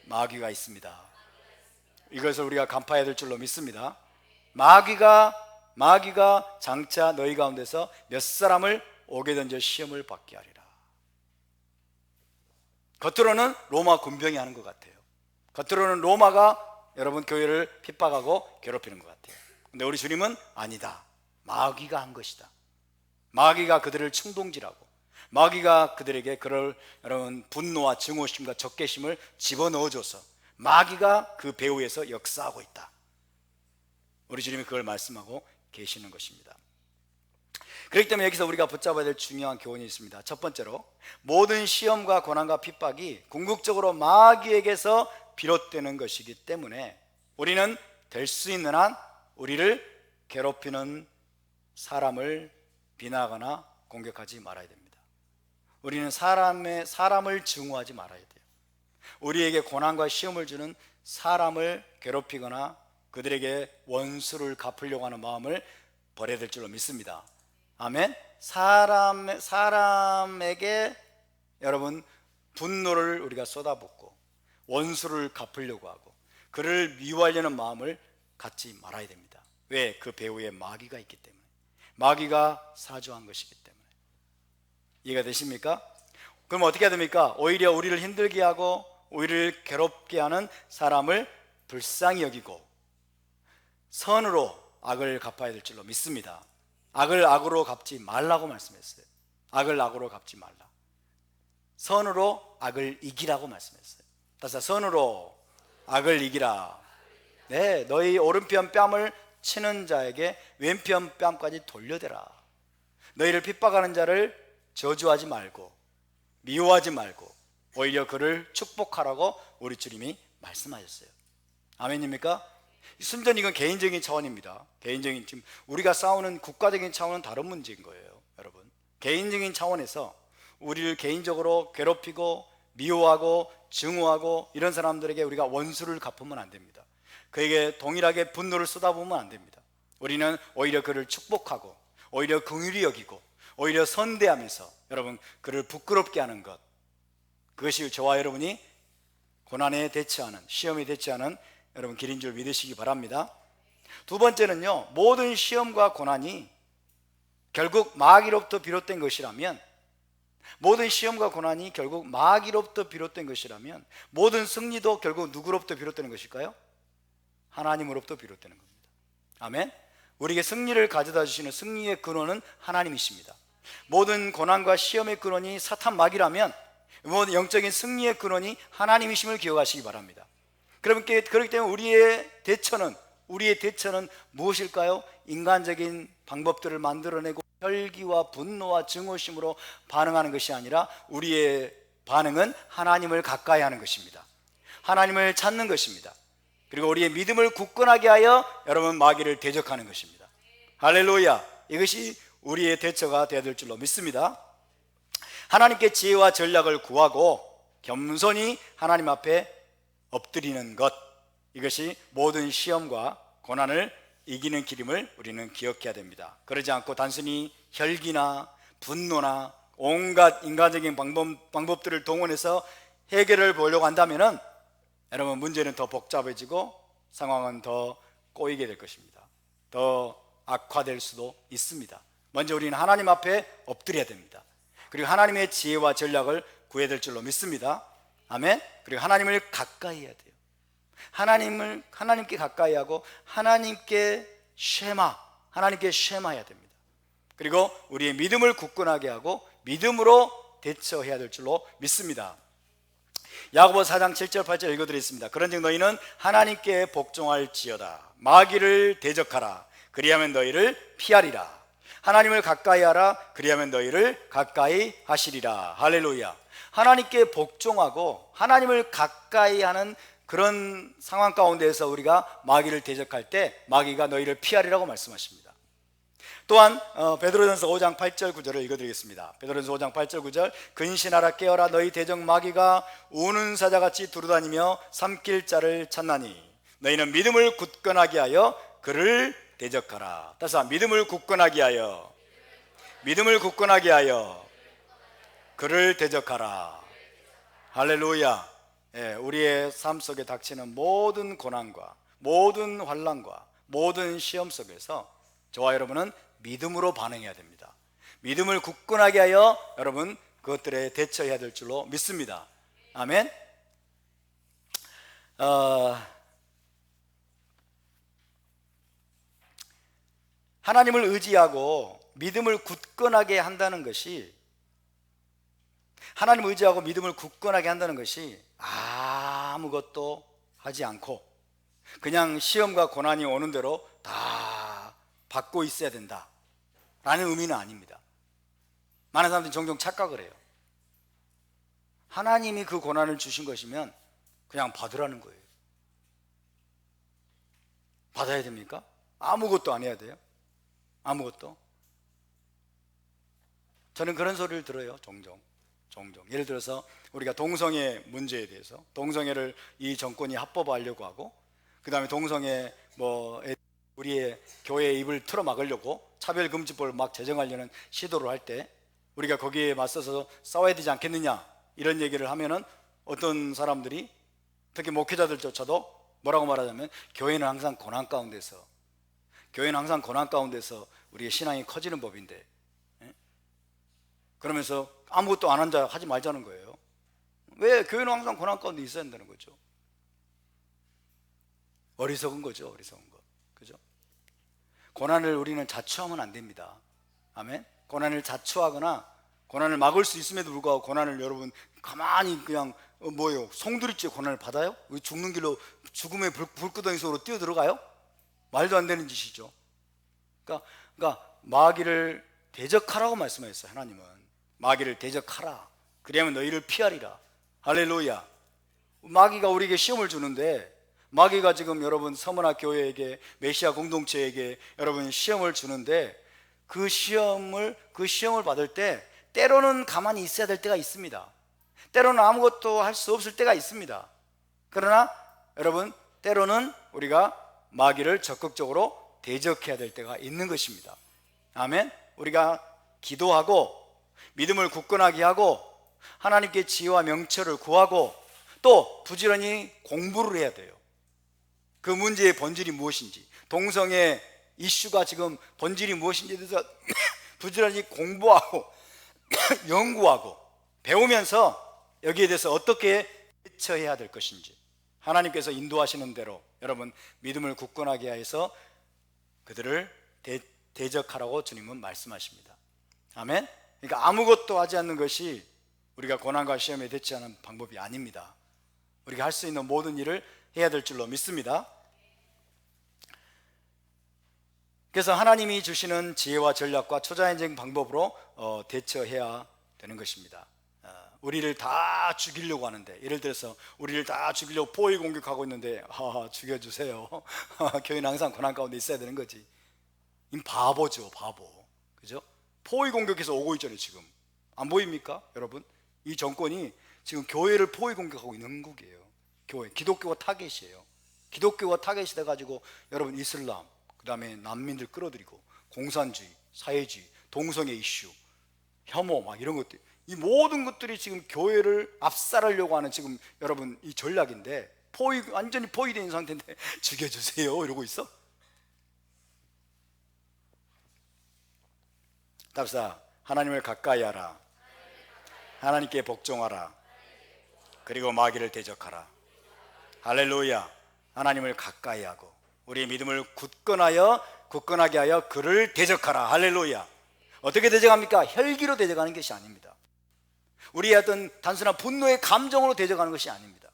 마귀가 있습니다. 이것을 우리가 간파해야 될 줄로 믿습니다. 마귀가 장차 너희 가운데서 몇 사람을 오게 던져 시험을 받게 하리라. 겉으로는 로마 군병이 하는 것 같아요. 겉으로는 로마가 여러분 교회를 핍박하고 괴롭히는 것 같아요. 근데 우리 주님은 아니다. 마귀가 한 것이다. 마귀가 그들을 충동질하고 마귀가 그들에게 그럴 여러분 분노와 증오심과 적개심을 집어넣어줘서 마귀가 그 배후에서 역사하고 있다. 우리 주님이 그걸 말씀하고 계시는 것입니다. 그렇기 때문에 여기서 우리가 붙잡아야 될 중요한 교훈이 있습니다. 첫 번째로, 모든 시험과 고난과 핍박이 궁극적으로 마귀에게서 비롯되는 것이기 때문에 우리는 될 수 있는 한 우리를 괴롭히는 사람을 비난하거나 공격하지 말아야 됩니다. 우리는 사람을 증오하지 말아야 돼요. 우리에게 고난과 시험을 주는 사람을 괴롭히거나 그들에게 원수를 갚으려고 하는 마음을 버려야 될 줄로 믿습니다. 아멘. 사람에게 여러분 분노를 우리가 쏟아붓고 원수를 갚으려고 하고 그를 미워하려는 마음을 갖지 말아야 됩니다. 왜? 그 배후에 마귀가 있기 때문에, 마귀가 사주한 것이기 때문에. 이해가 되십니까? 그럼 어떻게 해야 됩니까? 오히려 우리를 힘들게 하고 우리를 괴롭게 하는 사람을 불쌍히 여기고 선으로 악을 갚아야 될 줄로 믿습니다. 악을 악으로 갚지 말라고 말씀했어요. 악을 악으로 갚지 말라. 선으로 악을 이기라고 말씀했어요. 따라서 선으로 악을 이기라. 네, 너희 오른편 뺨을 치는 자에게 왼편 뺨까지 돌려대라. 너희를 핍박하는 자를 저주하지 말고 미워하지 말고 오히려 그를 축복하라고 우리 주님이 말씀하셨어요. 아멘입니까? 순전히 이건 개인적인 차원입니다. 개인적인, 지금 우리가 싸우는 국가적인 차원은 다른 문제인 거예요. 여러분, 개인적인 차원에서 우리를 개인적으로 괴롭히고 미워하고 증오하고 이런 사람들에게 우리가 원수를 갚으면 안 됩니다. 그에게 동일하게 분노를 쏟아부으면 안 됩니다. 우리는 오히려 그를 축복하고 오히려 긍휼히 여기고 오히려 선대하면서 여러분 그를 부끄럽게 하는 것, 그것이 저와 여러분이 고난에 대처하는, 시험에 대처하는 여러분 길인 줄 믿으시기 바랍니다. 두 번째는요, 모든 시험과 고난이 결국 마귀로부터 비롯된 것이라면, 모든 시험과 고난이 결국 마귀로부터 비롯된 것이라면 모든 승리도 결국 누구로부터 비롯되는 것일까요? 하나님으로부터 비롯되는 겁니다. 아멘. 우리에게 승리를 가져다 주시는 승리의 근원은 하나님이십니다. 모든 고난과 시험의 근원이 사탄 마귀라면 모든 영적인 승리의 근원이 하나님이심을 기억하시기 바랍니다. 그렇기 때문에 우리의 대처는 무엇일까요? 인간적인 방법들을 만들어내고 혈기와 분노와 증오심으로 반응하는 것이 아니라 우리의 반응은 하나님을 가까이 하는 것입니다. 하나님을 찾는 것입니다. 그리고 우리의 믿음을 굳건하게 하여 여러분 마귀를 대적하는 것입니다. 할렐루야. 이것이 우리의 대처가 되어야 될 줄로 믿습니다. 하나님께 지혜와 전략을 구하고 겸손히 하나님 앞에 엎드리는 것, 이것이 모든 시험과 고난을 이기는 길임을 우리는 기억해야 됩니다. 그러지 않고 단순히 혈기나 분노나 온갖 인간적인 방법들을 동원해서 해결을 보려고 한다면 여러분 문제는 더 복잡해지고 상황은 더 꼬이게 될 것입니다. 더 악화될 수도 있습니다. 먼저 우리는 하나님 앞에 엎드려야 됩니다. 그리고 하나님의 지혜와 전략을 구해야 될 줄로 믿습니다. 아멘. 그리고 하나님을 가까이 해야 돼요. 하나님께 가까이 하고 하나님께 쉐마해야 됩니다. 그리고 우리의 믿음을 굳건하게 하고 믿음으로 대처해야 될 줄로 믿습니다. 야고보서 4장 7절 8절 읽어드리겠습니다. 그런즉 너희는 하나님께 복종할지어다. 마귀를 대적하라. 그리하면 너희를 피하리라. 하나님을 가까이 하라. 그리하면 너희를 가까이 하시리라. 할렐루야. 하나님께 복종하고 하나님을 가까이 하는 그런 상황 가운데에서 우리가 마귀를 대적할 때 마귀가 너희를 피하리라고 말씀하십니다. 또한 베드로전서 5장 8절 9절을 읽어드리겠습니다. 베드로전서 5장 8절 9절 근신하라 깨어라 너희 대적 마귀가 우는 사자같이 두루다니며 삼킬 자를 찾나니 너희는 믿음을 굳건하게 하여 그를 대적하라. 따라서 믿음을 굳건하게 하여 그를 대적하라. 할렐루야. 우리의 삶 속에 닥치는 모든 고난과 모든 환난과 모든 시험 속에서 저와 여러분은 믿음으로 반응해야 됩니다. 믿음을 굳건하게 하여 여러분 그것들에 대처해야 될 줄로 믿습니다. 아멘. 하나님을 의지하고 믿음을 굳건하게 한다는 것이 하나님을 의지하고 믿음을 굳건하게 한다는 것이 아무것도 하지 않고 그냥 시험과 고난이 오는 대로 다 받고 있어야 된다 라는 의미는 아닙니다. 많은 사람들이 종종 착각을 해요. 하나님이 그 고난을 주신 것이면 그냥 받으라는 거예요. 받아야 됩니까? 아무것도 안 해야 돼요? 아무것도? 저는 그런 소리를 들어요. 종종. 예를 들어서 우리가 동성애 문제에 대해서, 동성애를 이 정권이 합법화하려고 하고, 그 다음에 동성애 우리의 교회의 입을 틀어 막으려고 차별금지법을 막 제정하려는 시도를 할 때 우리가 거기에 맞서서 싸워야 되지 않겠느냐, 이런 얘기를 하면은 어떤 사람들이, 특히 목회자들조차도 뭐라고 말하자면, 교회는 항상 고난 가운데서 우리의 신앙이 커지는 법인데, 그러면서 아무것도 안 한다 하지 말자는 거예요. 왜? 교회는 항상 고난 가운데 있어야 한다는 거죠. 어리석은 거죠. 어리석은 거. 그죠? 고난을 우리는 자초하면 안 됩니다. 아멘. 고난을 자초하거나 고난을 막을 수 있음에도 불구하고 고난을 여러분 가만히 그냥 송두리째 고난을 받아요? 죽는 길로 죽음의 불구덩이 속으로 뛰어 들어가요? 말도 안 되는 짓이죠. 그러니까 마귀를 대적하라고 말씀하셨어요. 하나님은 마귀를 대적하라, 그리하면 너희를 피하리라. 할렐루야. 마귀가 우리에게 시험을 주는데, 마귀가 지금 여러분 서문화 교회에게, 메시아 공동체에게 여러분 시험을 주는데, 그 시험을 받을 때 때로는 가만히 있어야 될 때가 있습니다. 때로는 아무것도 할 수 없을 때가 있습니다. 그러나 여러분, 때로는 우리가 마귀를 적극적으로 대적해야 될 때가 있는 것입니다. 아멘. 우리가 기도하고 믿음을 굳건하게 하고 하나님께 지혜와 명철을 구하고 또 부지런히 공부를 해야 돼요. 그 문제의 본질이 무엇인지, 동성애 이슈가 지금 본질이 무엇인지에 대해서 부지런히 공부하고 연구하고 배우면서 여기에 대해서 어떻게 대처해야 될 것인지 하나님께서 인도하시는 대로 여러분 믿음을 굳건하게 해서 그들을 대적하라고 주님은 말씀하십니다. 아멘. 그러니까 아무것도 하지 않는 것이 우리가 고난과 시험에 대처하는 방법이 아닙니다. 우리가 할 수 있는 모든 일을 해야 될 줄로 믿습니다. 그래서 하나님이 주시는 지혜와 전략과 초자연적인 방법으로 대처해야 되는 것입니다. 우리를 다 죽이려고 하는데, 예를 들어서 우리를 다 죽이려고 포위 공격하고 있는데 죽여주세요. 교회는 항상 고난 가운데 있어야 되는 거지. 이 바보죠, 바보. 그죠? 포위 공격해서 오고 있잖아요. 지금 안 보입니까 여러분? 이 정권이 지금 교회를 포위 공격하고 있는 한국이에요. 교회, 기독교가 타겟이에요. 기독교가 타겟이 돼가지고 여러분 이슬람, 그 다음에 난민들 끌어들이고 공산주의, 사회주의, 동성애 이슈, 혐오 막 이런 것들, 이 모든 것들이 지금 교회를 압살하려고 하는 지금 여러분 이 전략인데, 완전히 포위된 상태인데 죽여주세요 이러고 있어? 답사, 하나님을 가까이 하라, 하나님께 복종하라, 그리고 마귀를 대적하라. 할렐루야. 하나님을 가까이 하고 우리의 믿음을 굳건하게 하여 그를 대적하라. 할렐루야. 어떻게 대적합니까? 혈기로 대적하는 것이 아닙니다. 우리의 어떤 단순한 분노의 감정으로 대적하는 것이 아닙니다.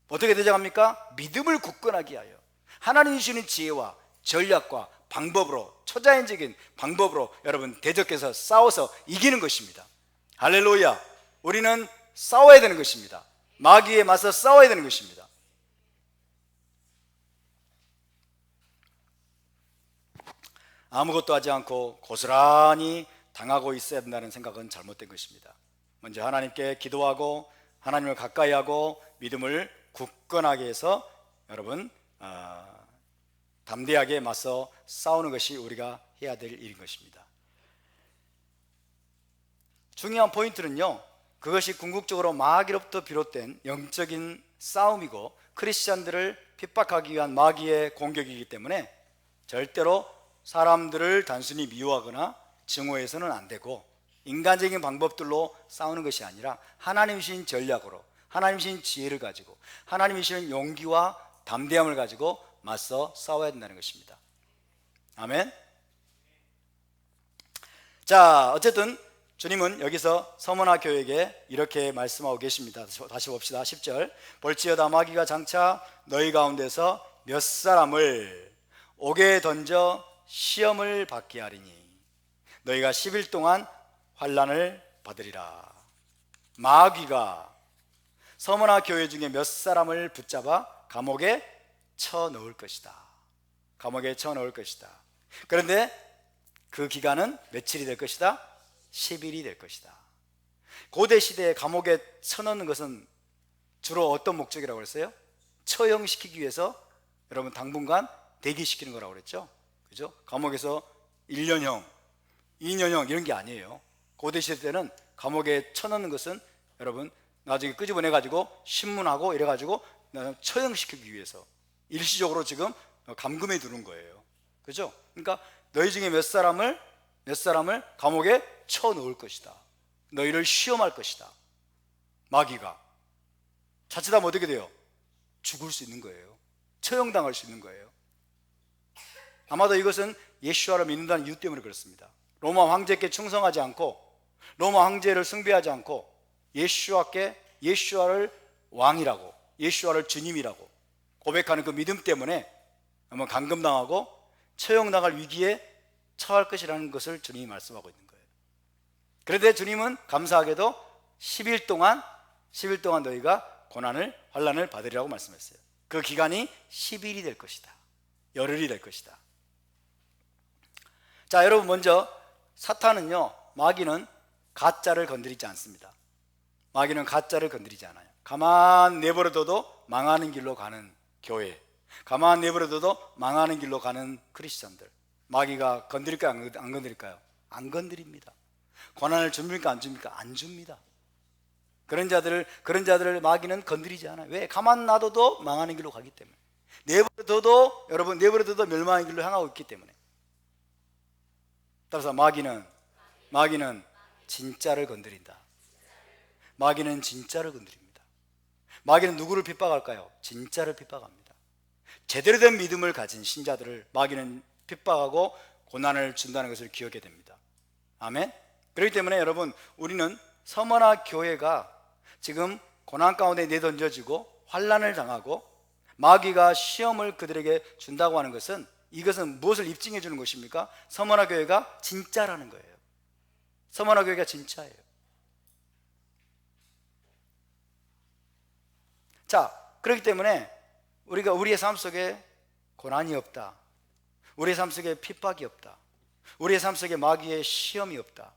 어떻게 대적합니까? 믿음을 굳건하게 하여 하나님이 주시는 지혜와 전략과 방법으로, 초자연적인 방법으로 여러분 대적해서 싸워서 이기는 것입니다. 할렐루야. 우리는 싸워야 되는 것입니다. 마귀에 맞서 싸워야 되는 것입니다. 아무것도 하지 않고 고스란히 당하고 있어야 된다는 생각은 잘못된 것입니다. 먼저 하나님께 기도하고 하나님을 가까이 하고 믿음을 굳건하게 해서 여러분 담대하게 맞서 싸우는 것이 우리가 해야 될 일인 것입니다. 중요한 포인트는요, 그것이 궁극적으로 마귀로부터 비롯된 영적인 싸움이고 크리스찬들을 핍박하기 위한 마귀의 공격이기 때문에 절대로 사람들을 단순히 미워하거나 증오해서는 안 되고, 인간적인 방법들로 싸우는 것이 아니라 하나님이신 전략으로, 하나님이신 지혜를 가지고, 하나님이신 용기와 담대함을 가지고 맞서 싸워야 된다는 것입니다. 아멘. 자, 어쨌든 주님은 여기서 서문화 교회에게 이렇게 말씀하고 계십니다. 다시 봅시다. 10절. 볼지어다 마귀가 장차 너희 가운데서 몇 사람을 옥에 던져 시험을 받게 하리니. 너희가 10일 동안 환난을 받으리라. 마귀가 서머나 교회 중에 몇 사람을 붙잡아 감옥에 쳐넣을 것이다. 감옥에 쳐넣을 것이다. 그런데 그 기간은 며칠이 될 것이다? 10일이 될 것이다. 고대 시대에 감옥에 쳐넣는 것은 주로 어떤 목적이라고 그랬어요? 처형시키기 위해서 여러분 당분간 대기시키는 거라고 그랬죠. 그죠? 감옥에서 1년형, 2년형 이런 게 아니에요. 고대 시대 때는 감옥에 쳐넣는 것은 여러분 나중에 끄집어내 가지고 신문하고 이래 가지고 처형시키기 위해서 일시적으로 지금 감금해 두는 거예요. 그죠? 그러니까 너희 중에 몇 사람을 감옥에 쳐넣을 것이다. 너희를 시험할 것이다. 마귀가 자칫하면 어떻게 돼요? 죽을 수 있는 거예요. 처형당할 수 있는 거예요. 아마도 이것은 예수와를 믿는다는 이유 때문에 그렇습니다. 로마 황제께 충성하지 않고 로마 황제를 숭배하지 않고 예수와를 왕이라고, 예수와를 주님이라고 고백하는 그 믿음 때문에 한번 감금당하고 처형당할 위기에 처할 것이라는 것을 주님이 말씀하고 있는 거예요. 그런데 주님은 감사하게도 10일 동안 너희가 고난을, 환난을 받으리라고 말씀했어요. 그 기간이 10일이 될 것이다. 열흘이 될 것이다. 자, 여러분, 먼저 사탄은요, 마귀는 가짜를 건드리지 않습니다. 마귀는 가짜를 건드리지 않아요. 가만 내버려둬도 망하는 길로 가는 교회, 가만 내버려둬도 망하는 길로 가는 크리스천들, 마귀가 건드릴까요? 안 건드릴까요? 안 건드립니다. 고난을 줍니까? 안 줍니까? 안 줍니다. 그런 자들을 마귀는 건드리지 않아요. 왜? 가만 놔둬도 망하는 길로 가기 때문에. 내버려둬도 멸망의 길로 향하고 있기 때문에. 따라서 마귀는 진짜를 건드린다. 마귀는 진짜를 건드립니다. 마귀는 누구를 핍박할까요? 진짜를 핍박합니다. 제대로 된 믿음을 가진 신자들을 마귀는 핍박하고 고난을 준다는 것을 기억해야 됩니다. 아멘. 그렇기 때문에 여러분, 우리는 서머나 교회가 지금 고난 가운데 내던져지고 환난을 당하고 마귀가 시험을 그들에게 준다고 하는 것은, 이것은 무엇을 입증해 주는 것입니까? 서머나 교회가 진짜라는 거예요. 서머나 교회가 진짜예요. 자, 그렇기 때문에 우리가 우리의 삶 속에 고난이 없다, 우리의 삶 속에 핍박이 없다, 우리의 삶 속에 마귀의 시험이 없다,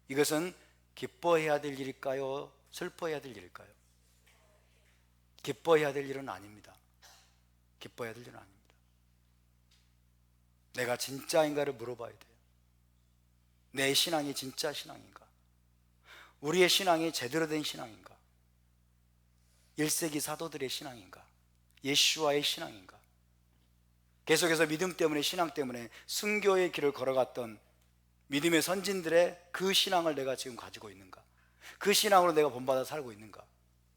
이것은 기뻐해야 될 일일까요? 슬퍼해야 될 일일까요? 기뻐해야 될 일은 아닙니다. 기뻐해야 될 일은 아닙니다. 내가 진짜인가를 물어봐야 돼요. 내 신앙이 진짜 신앙인가? 우리의 신앙이 제대로 된 신앙인가? 1세기 사도들의 신앙인가? 예수와의 신앙인가? 계속해서 믿음 때문에, 신앙 때문에 순교의 길을 걸어갔던 믿음의 선진들의 그 신앙을 내가 지금 가지고 있는가? 그 신앙으로 내가 본받아 살고 있는가?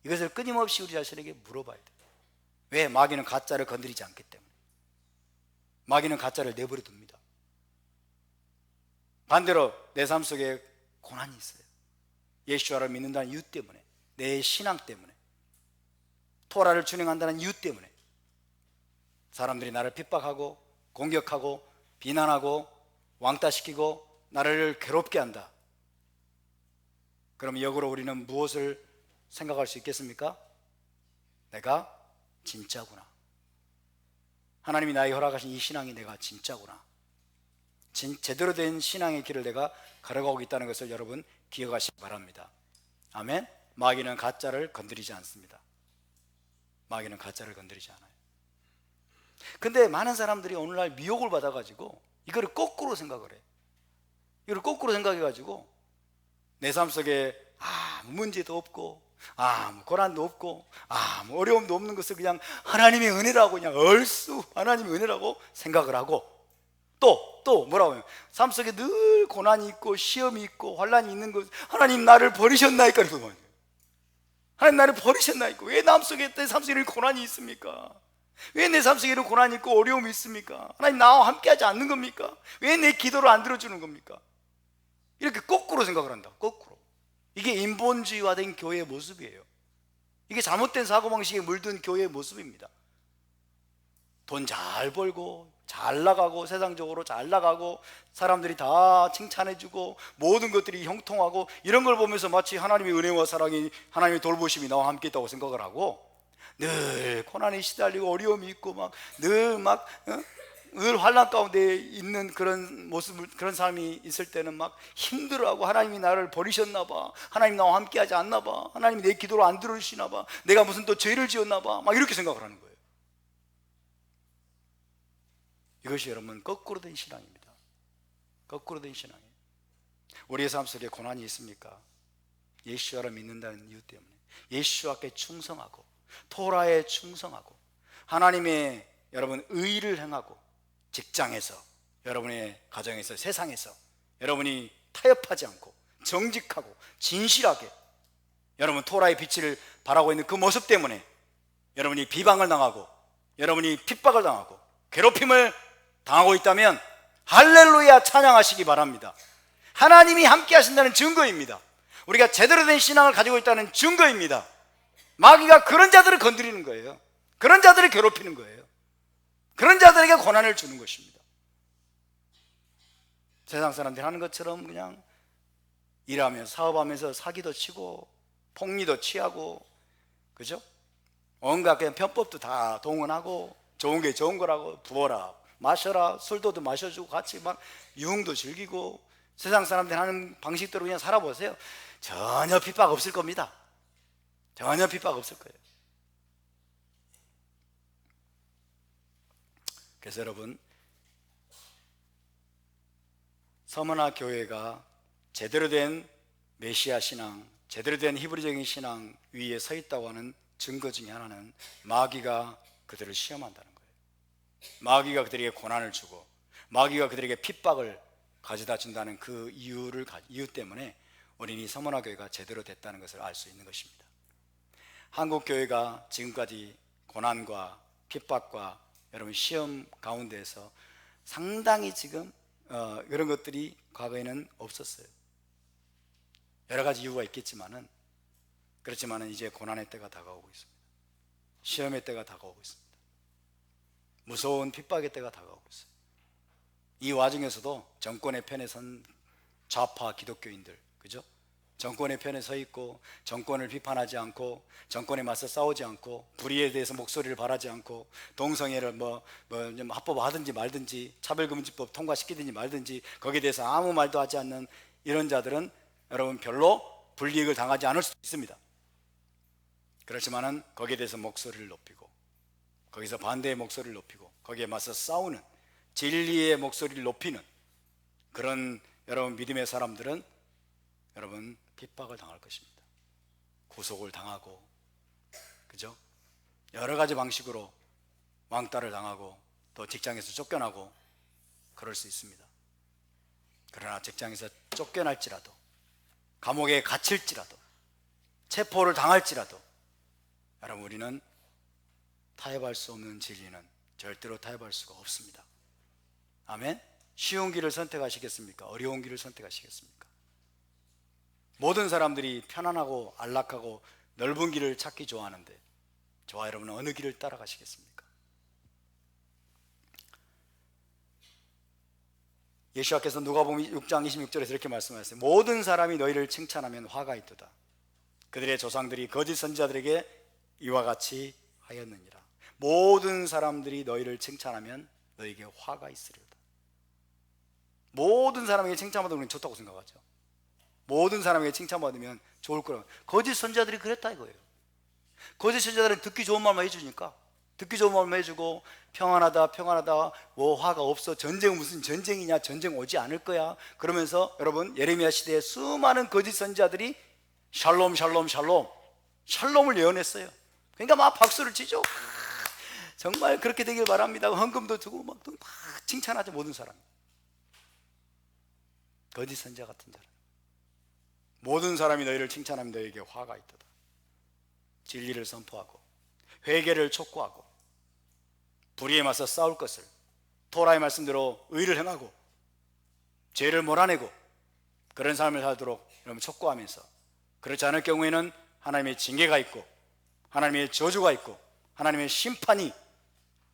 이것을 끊임없이 우리 자신에게 물어봐야 돼요. 왜? 마귀는 가짜를 건드리지 않기 때문에. 마귀는 가짜를 내버려 둡니다. 반대로 내 삶 속에 고난이 있어요. 예수와를 믿는다는 이유 때문에, 내 신앙 때문에, 토라를 준행한다는 이유 때문에 사람들이 나를 핍박하고 공격하고 비난하고 왕따시키고 나를 괴롭게 한다. 그럼 역으로 우리는 무엇을 생각할 수 있겠습니까? 내가 진짜구나. 하나님이 나에게 허락하신 이 신앙이 내가 진짜구나. 제대로 된 신앙의 길을 내가 걸어가고 있다는 것을 여러분 기억하시기 바랍니다. 아멘. 마귀는 가짜를 건드리지 않습니다. 마귀는 가짜를 건드리지 않아요. 근데 많은 사람들이 오늘날 미혹을 받아가지고 이거를 거꾸로 생각을 해. 이걸 거꾸로 생각해가지고 내 삶 속에 아무 문제도 없고 아무 고난도 없고 아무 어려움도 없는 것을 그냥 하나님의 은혜라고, 그냥 얼쑤 하나님의 은혜라고 생각을 하고, 또 뭐라고 해요? 삶 속에 늘 고난이 있고 시험이 있고 환난이 있는 것, 하나님 나를 버리셨나이까? 하나님 나를 버리셨나이까? 왜 내 삶 속에 이런 고난이 있습니까? 왜 내 삶 속에 이런 고난이 있고 어려움이 있습니까? 하나님 나와 함께하지 않는 겁니까? 왜 내 기도를 안 들어주는 겁니까? 이렇게 거꾸로 생각을 한다. 거꾸로. 이게 인본주의화된 교회의 모습이에요. 이게 잘못된 사고방식에 물든 교회의 모습입니다. 돈 잘 벌고 잘 나가고 세상적으로 잘 나가고 사람들이 다 칭찬해주고 모든 것들이 형통하고 이런 걸 보면서 마치 하나님의 은혜와 사랑이, 하나님의 돌보심이 나와 함께 있다고 생각을 하고, 늘 고난에 시달리고 어려움이 있고 늘 환난 가운데 있는 그런 모습을, 그런 삶이 있을 때는 막 힘들어하고, 하나님이 나를 버리셨나 봐, 하나님 나와 함께 하지 않나 봐, 하나님이 내 기도를 안 들어주시나 봐, 내가 무슨 또 죄를 지었나 봐, 막 이렇게 생각을 하는 거예요. 이것이 여러분 거꾸로 된 신앙입니다. 거꾸로 된 신앙이에요. 우리의 삶 속에 고난이 있습니까? 예수와를 믿는다는 이유 때문에 예수와께 충성하고 토라에 충성하고 하나님의 여러분 의를 행하고, 직장에서, 여러분의 가정에서, 세상에서 여러분이 타협하지 않고 정직하고 진실하게 여러분 토라의 빛을 바라고 있는 그 모습 때문에 여러분이 비방을 당하고 여러분이 핍박을 당하고 괴롭힘을 당하고 있다면 할렐루야 찬양하시기 바랍니다. 하나님이 함께 하신다는 증거입니다. 우리가 제대로 된 신앙을 가지고 있다는 증거입니다. 마귀가 그런 자들을 건드리는 거예요. 그런 자들을 괴롭히는 거예요. 그런 자들에게 고난을 주는 것입니다. 세상 사람들이 하는 것처럼 그냥 일하면서 사업하면서 사기도 치고 폭리도 취하고, 그죠? 온갖 그냥 편법도 다 동원하고, 좋은 게 좋은 거라고 부어라 마셔라, 술도 마셔주고 같이 막 유흥도 즐기고, 세상 사람들이 하는 방식대로 그냥 살아보세요. 전혀 핍박 없을 겁니다. 전혀 핍박 없을 거예요. 그래서 여러분, 서머나 교회가 제대로 된 메시아 신앙, 제대로 된 히브리적인 신앙 위에 서 있다고 하는 증거 중에 하나는 마귀가 그들을 시험한다는 거예요. 마귀가 그들에게 고난을 주고 마귀가 그들에게 핍박을 가져다 준다는 그 이유 때문에 우리는 이 서머나 교회가 제대로 됐다는 것을 알 수 있는 것입니다. 한국 교회가 지금까지 고난과 핍박과 여러분 시험 가운데에서 상당히 지금 이런 것들이 과거에는 없었어요. 여러 가지 이유가 있겠지만은, 그렇지만은 이제 고난의 때가 다가오고 있습니다. 시험의 때가 다가오고 있습니다. 무서운 핍박의 때가 다가오고 있어요. 이 와중에서도 정권의 편에 선 좌파 기독교인들, 그죠? 정권의 편에 서 있고 정권을 비판하지 않고 정권에 맞서 싸우지 않고 불의에 대해서 목소리를 발하지 않고 동성애를 좀 합법화하든지 말든지 차별금지법 통과시키든지 말든지 거기에 대해서 아무 말도 하지 않는 이런 자들은 여러분 별로 불이익을 당하지 않을 수도 있습니다. 그렇지만은 거기에 대해서 목소리를 높이고 거기서 반대의 목소리를 높이고 거기에 맞서 싸우는 진리의 목소리를 높이는 그런 여러분 믿음의 사람들은 여러분 핍박을 당할 것입니다. 구속을 당하고, 그죠? 여러 가지 방식으로 왕따를 당하고 또 직장에서 쫓겨나고 그럴 수 있습니다. 그러나 직장에서 쫓겨날지라도 감옥에 갇힐지라도 체포를 당할지라도 여러분 우리는 타협할 수 없는 진리는 절대로 타협할 수가 없습니다. 아멘? 쉬운 길을 선택하시겠습니까? 어려운 길을 선택하시겠습니까? 모든 사람들이 편안하고 안락하고 넓은 길을 찾기 좋아하는데 저와 여러분은 어느 길을 따라가시겠습니까? 예수께서 누가복음 6장 26절에서 이렇게 말씀하셨어요. 모든 사람이 너희를 칭찬하면 화가 있도다. 그들의 조상들이 거짓 선지자들에게 이와 같이 하였느니라. 모든 사람들이 너희를 칭찬하면 너희에게 화가 있으리로다. 모든 사람에게 칭찬받으면 우리는 좋다고 생각하죠. 모든 사람에게 칭찬받으면 좋을 거라고. 거짓 선지자들이 그랬다 이거예요. 거짓 선지자들은 듣기 좋은 말만 해주니까, 듣기 좋은 말만 해주고 평안하다 평안하다, 뭐 화가 없어, 전쟁은 무슨 전쟁이냐, 전쟁 오지 않을 거야, 그러면서 여러분 예레미야 시대에 수많은 거짓 선지자들이 샬롬 샬롬 샬롬 샬롬을 예언했어요. 그러니까 막 박수를 치죠. 정말 그렇게 되길 바랍니다. 헌금도 주고 막 칭찬하죠. 모든 사람 거짓 선지자 같은 자는. 모든 사람이 너희를 칭찬하면 너희에게 화가 있도다. 진리를 선포하고 회개를 촉구하고 불의에 맞서 싸울 것을, 토라의 말씀대로 의를 행하고 죄를 몰아내고 그런 삶을 살도록 여러분 촉구하면서, 그렇지 않을 경우에는 하나님의 징계가 있고 하나님의 저주가 있고 하나님의 심판이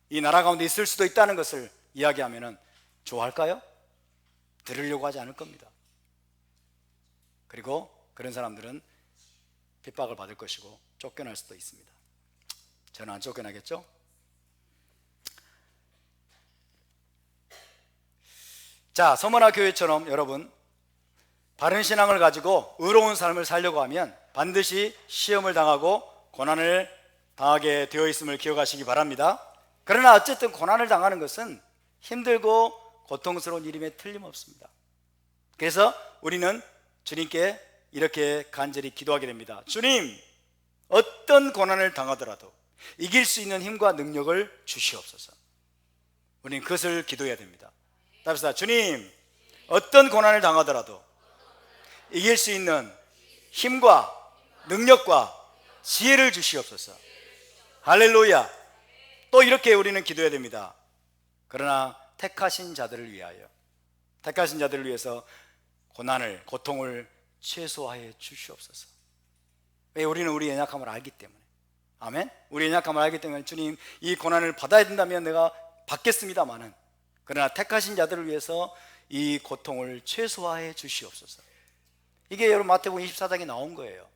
이 나라 가운데 있을 수도 있다는 것을 이야기하면 좋아할까요? 들으려고 하지 않을 겁니다. 그리고 그런 사람들은 핍박을 받을 것이고 쫓겨날 수도 있습니다. 저는 안 쫓겨나겠죠? 자, 서머나 교회처럼 여러분 바른 신앙을 가지고 의로운 삶을 살려고 하면 반드시 시험을 당하고 고난을 당하게 되어 있음을 기억하시기 바랍니다. 그러나 어쨌든 고난을 당하는 것은 힘들고 고통스러운 일임에 틀림없습니다. 그래서 우리는 주님께 이렇게 간절히 기도하게 됩니다. 주님, 어떤 고난을 당하더라도 이길 수 있는 힘과 능력을 주시옵소서. 우리는 그것을 기도해야 됩니다. 답시다. 주님, 어떤 고난을 당하더라도 이길 수 있는 힘과 능력과 지혜를 주시옵소서. 할렐루야. 또 이렇게 우리는 기도해야 됩니다. 그러나 택하신 자들을 위하여, 택하신 자들을 위해서 고난을, 고통을 최소화해 주시옵소서. 왜? 우리는 우리의 연약함을 알기 때문에. 아멘. 우리의 연약함을 알기 때문에 주님, 이 고난을 받아야 된다면 내가 받겠습니다마는, 그러나 택하신 자들을 위해서 이 고통을 최소화해 주시옵소서. 이게 여러분 마태복음 24장에 나온 거예요.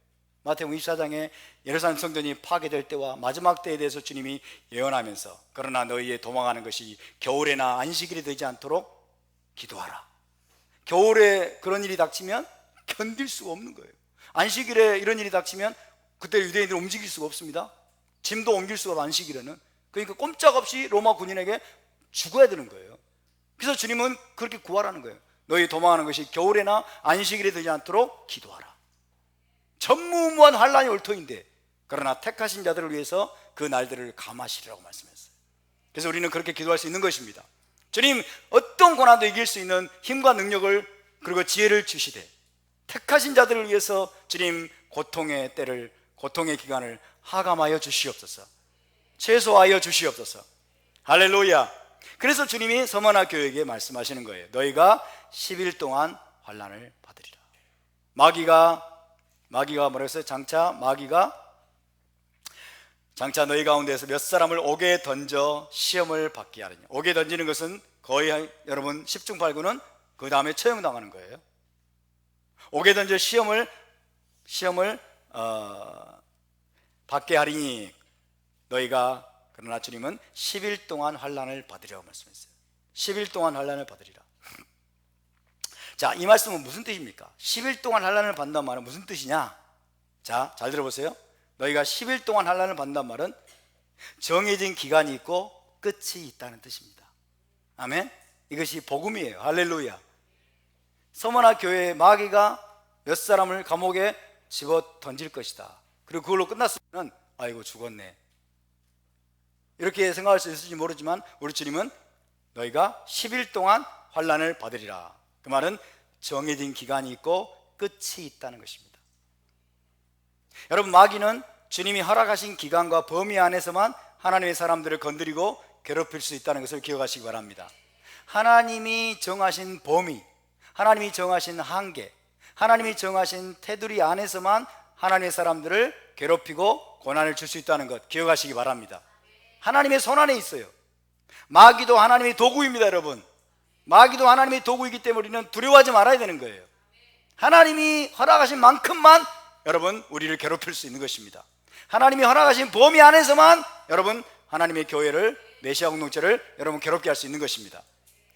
마태복음 24장에 예루살렘 성전이 파괴될 때와 마지막 때에 대해서 주님이 예언하면서, 그러나 너희의 도망하는 것이 겨울에나 안식일이 되지 않도록 기도하라. 겨울에 그런 일이 닥치면 견딜 수가 없는 거예요. 안식일에 이런 일이 닥치면 그때 유대인들은 움직일 수가 없습니다. 짐도 옮길 수가 없어, 안식일에는. 그러니까 꼼짝없이 로마 군인에게 죽어야 되는 거예요. 그래서 주님은 그렇게 구하라는 거예요. 너희 도망하는 것이 겨울에나 안식일에 되지 않도록 기도하라. 전무후무한 환란이 올 터인데, 그러나 택하신 자들을 위해서 그 날들을 감하시리라고 말씀했어요. 그래서 우리는 그렇게 기도할 수 있는 것입니다. 주님, 어떤 고난도 이길 수 있는 힘과 능력을, 그리고 지혜를 주시되, 택하신 자들을 위해서 주님 고통의 때를, 고통의 기간을 하감하여 주시옵소서. 최소화하여 주시옵소서. 할렐루야. 그래서 주님이 서머나 교회에게 말씀하시는 거예요. 너희가 10일 동안 환난을 받으리라. 마귀가 뭐라고 했어요? 장차 너희 가운데에서 몇 사람을 옥에 던져 시험을 받게 하느냐. 옥에 던지는 것은 거의 여러분 10중 8구는 그 다음에 처형당하는 거예요. 옥에 던져 시험을 받게 하리니 너희가, 그러나 주님은 10일 동안 환난을 받으리라고 말씀했어요. 10일 동안 환난을 받으리라. 자, 이 말씀은 무슨 뜻입니까? 10일 동안 환난을 받는다는 말은 무슨 뜻이냐? 자, 잘 들어보세요. 너희가 10일 동안 환난을 받는다는 말은 정해진 기간이 있고 끝이 있다는 뜻입니다. 아멘. 이것이 복음이에요. 할렐루야. 서머나 교회에 마귀가 몇 사람을 감옥에 집어 던질 것이다. 그리고 그걸로 끝났으면 아이고 죽었네, 이렇게 생각할 수 있을지 모르지만, 우리 주님은 너희가 10일 동안 환난을 받으리라. 그 말은 정해진 기간이 있고 끝이 있다는 것입니다. 여러분, 마귀는 주님이 허락하신 기간과 범위 안에서만 하나님의 사람들을 건드리고 괴롭힐 수 있다는 것을 기억하시기 바랍니다. 하나님이 정하신 범위, 하나님이 정하신 한계, 하나님이 정하신 테두리 안에서만 하나님의 사람들을 괴롭히고 고난을 줄 수 있다는 것 기억하시기 바랍니다. 하나님의 손안에 있어요. 마귀도 하나님의 도구입니다. 여러분, 마귀도 하나님의 도구이기 때문에 우리는 두려워하지 말아야 되는 거예요. 하나님이 허락하신 만큼만 여러분 우리를 괴롭힐 수 있는 것입니다. 하나님이 허락하신 범위 안에서만 여러분 하나님의 교회를, 메시아 공동체를 여러분 괴롭게 할 수 있는 것입니다.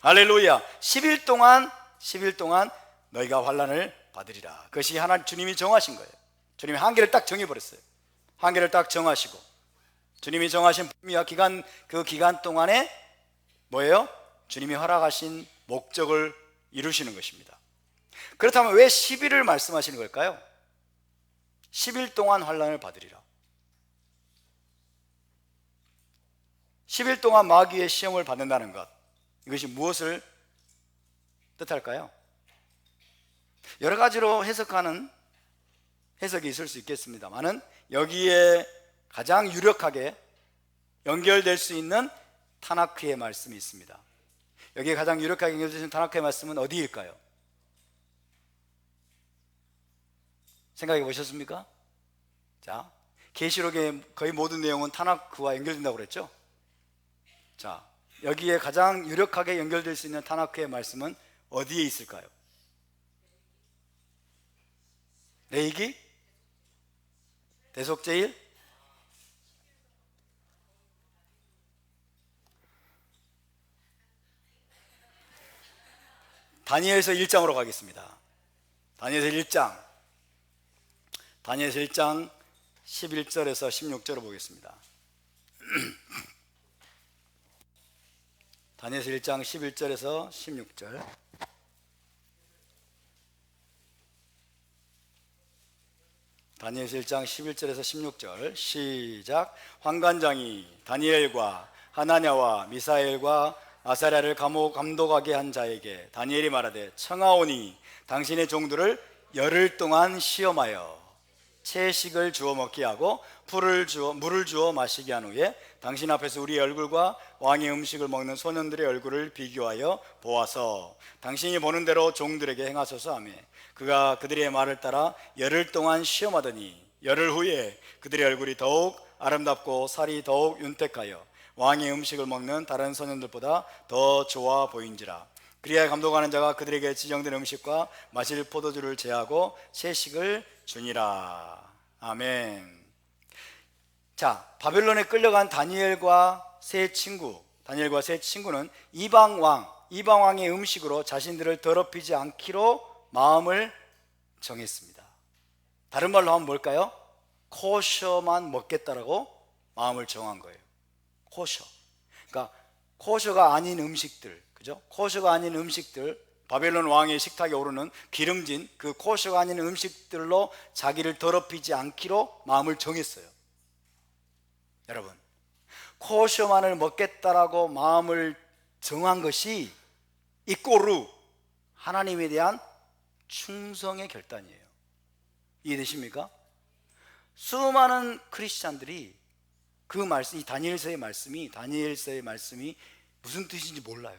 할렐루야. 10일 동안 너희가 환난을 받으리라. 그것이 하나님 주님이 정하신 거예요. 주님이 한계를 딱 정해버렸어요. 한계를 딱 정하시고 주님이 정하신 범위와 기간, 그 기간 동안에 뭐예요? 주님이 허락하신 목적을 이루시는 것입니다. 그렇다면 왜 10일을 말씀하시는 걸까요? 10일 동안 환난을 받으리라. 10일 동안 마귀의 시험을 받는다는 것, 이것이 무엇을 뜻할까요? 여러 가지로 해석하는 해석이 있을 수 있겠습니다만은 여기에 가장 유력하게 연결될 수 있는 타나크의 말씀이 있습니다. 여기에 가장 유력하게 연결될 수 있는 타나크의 말씀은 어디일까요? 생각해 보셨습니까? 자, 계시록의 거의 모든 내용은 타나크와 연결된다고 그랬죠? 자, 여기에 가장 유력하게 연결될 수 있는 타나크의 말씀은 어디에 있을까요? 레위기? 대속제일? 다니엘서 1장으로 가겠습니다. 다니엘서 1장. 다니엘서 1장 11절에서 16절을 보겠습니다. 다니엘서 1장 11절에서 16절. 다니엘서 1장 11절에서 16절 시작. 환관장이 다니엘과 하나냐와 미사엘과 아사랴를 감독하게 한 자에게 다니엘이 말하되 청하오니 당신의 종들을 열흘 동안 시험하여 채식을 주어 먹게 하고 물을 주어 마시게 한 후에 당신 앞에서 우리의 얼굴과 왕의 음식을 먹는 소년들의 얼굴을 비교하여 보아서 당신이 보는 대로 종들에게 행하소서 하며 그가 그들의 말을 따라 열흘 동안 시험하더니 열흘 후에 그들의 얼굴이 더욱 아름답고 살이 더욱 윤택하여 왕의 음식을 먹는 다른 소년들보다 더 좋아 보인지라. 그리하여 감독하는 자가 그들에게 지정된 음식과 마실 포도주를 제하고 채식을 주니라. 아멘. 자, 바벨론에 끌려간 다니엘과 세 친구는 이방 왕의 음식으로 자신들을 더럽히지 않기로 마음을 정했습니다. 다른 말로 하면 뭘까요? 코셔만 먹겠다라고 마음을 정한 거예요. 코셔. 그러니까 코셔가 아닌 음식들, 그죠? 코셔가 아닌 음식들, 바벨론 왕의 식탁에 오르는 기름진 그 코셔가 아닌 음식들로 자기를 더럽히지 않기로 마음을 정했어요. 여러분, 코셔만을 먹겠다라고 마음을 정한 것이 이꼬르 하나님에 대한 충성의 결단이에요. 이해되십니까? 수많은 크리스찬들이 그 말씀, 이 다니엘서의 말씀이 무슨 뜻인지 몰라요.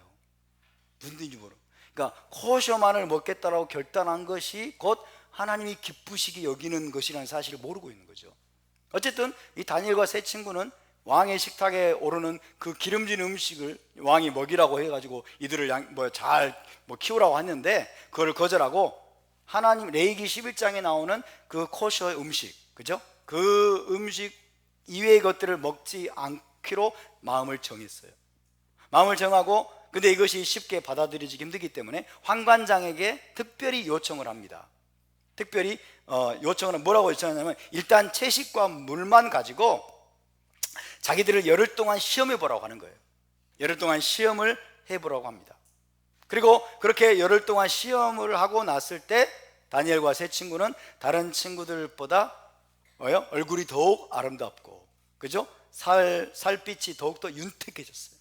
무슨 뜻인지 몰라요. 그러니까 코셔만을 먹겠다라고 결단한 것이 곧 하나님이 기쁘시게 여기는 것이라는 사실을 모르고 있는 거죠. 어쨌든 이 다니엘과 세 친구는 왕의 식탁에 오르는 그 기름진 음식을 왕이 먹이라고 해가지고 이들을 잘 키우라고 했는데 그걸 거절하고 하나님 레위기 11장에 나오는 그 코셔의 음식, 그죠? 그 음식 이외의 것들을 먹지 않기로 마음을 정했어요. 마음을 정하고, 근데 이것이 쉽게 받아들이기 힘들기 때문에 환관장에게 특별히 요청을 합니다. 특별히 요청을 뭐라고 요청하냐면 일단 채식과 물만 가지고 자기들을 열흘 동안 시험해 보라고 하는 거예요. 열흘 동안 시험을 해보라고 합니다. 그리고 그렇게 열흘 동안 시험을 하고 났을 때 다니엘과 세 친구는 다른 친구들보다 얼굴이 더욱 아름답고, 그죠? 살빛이 더욱더 윤택해졌어요.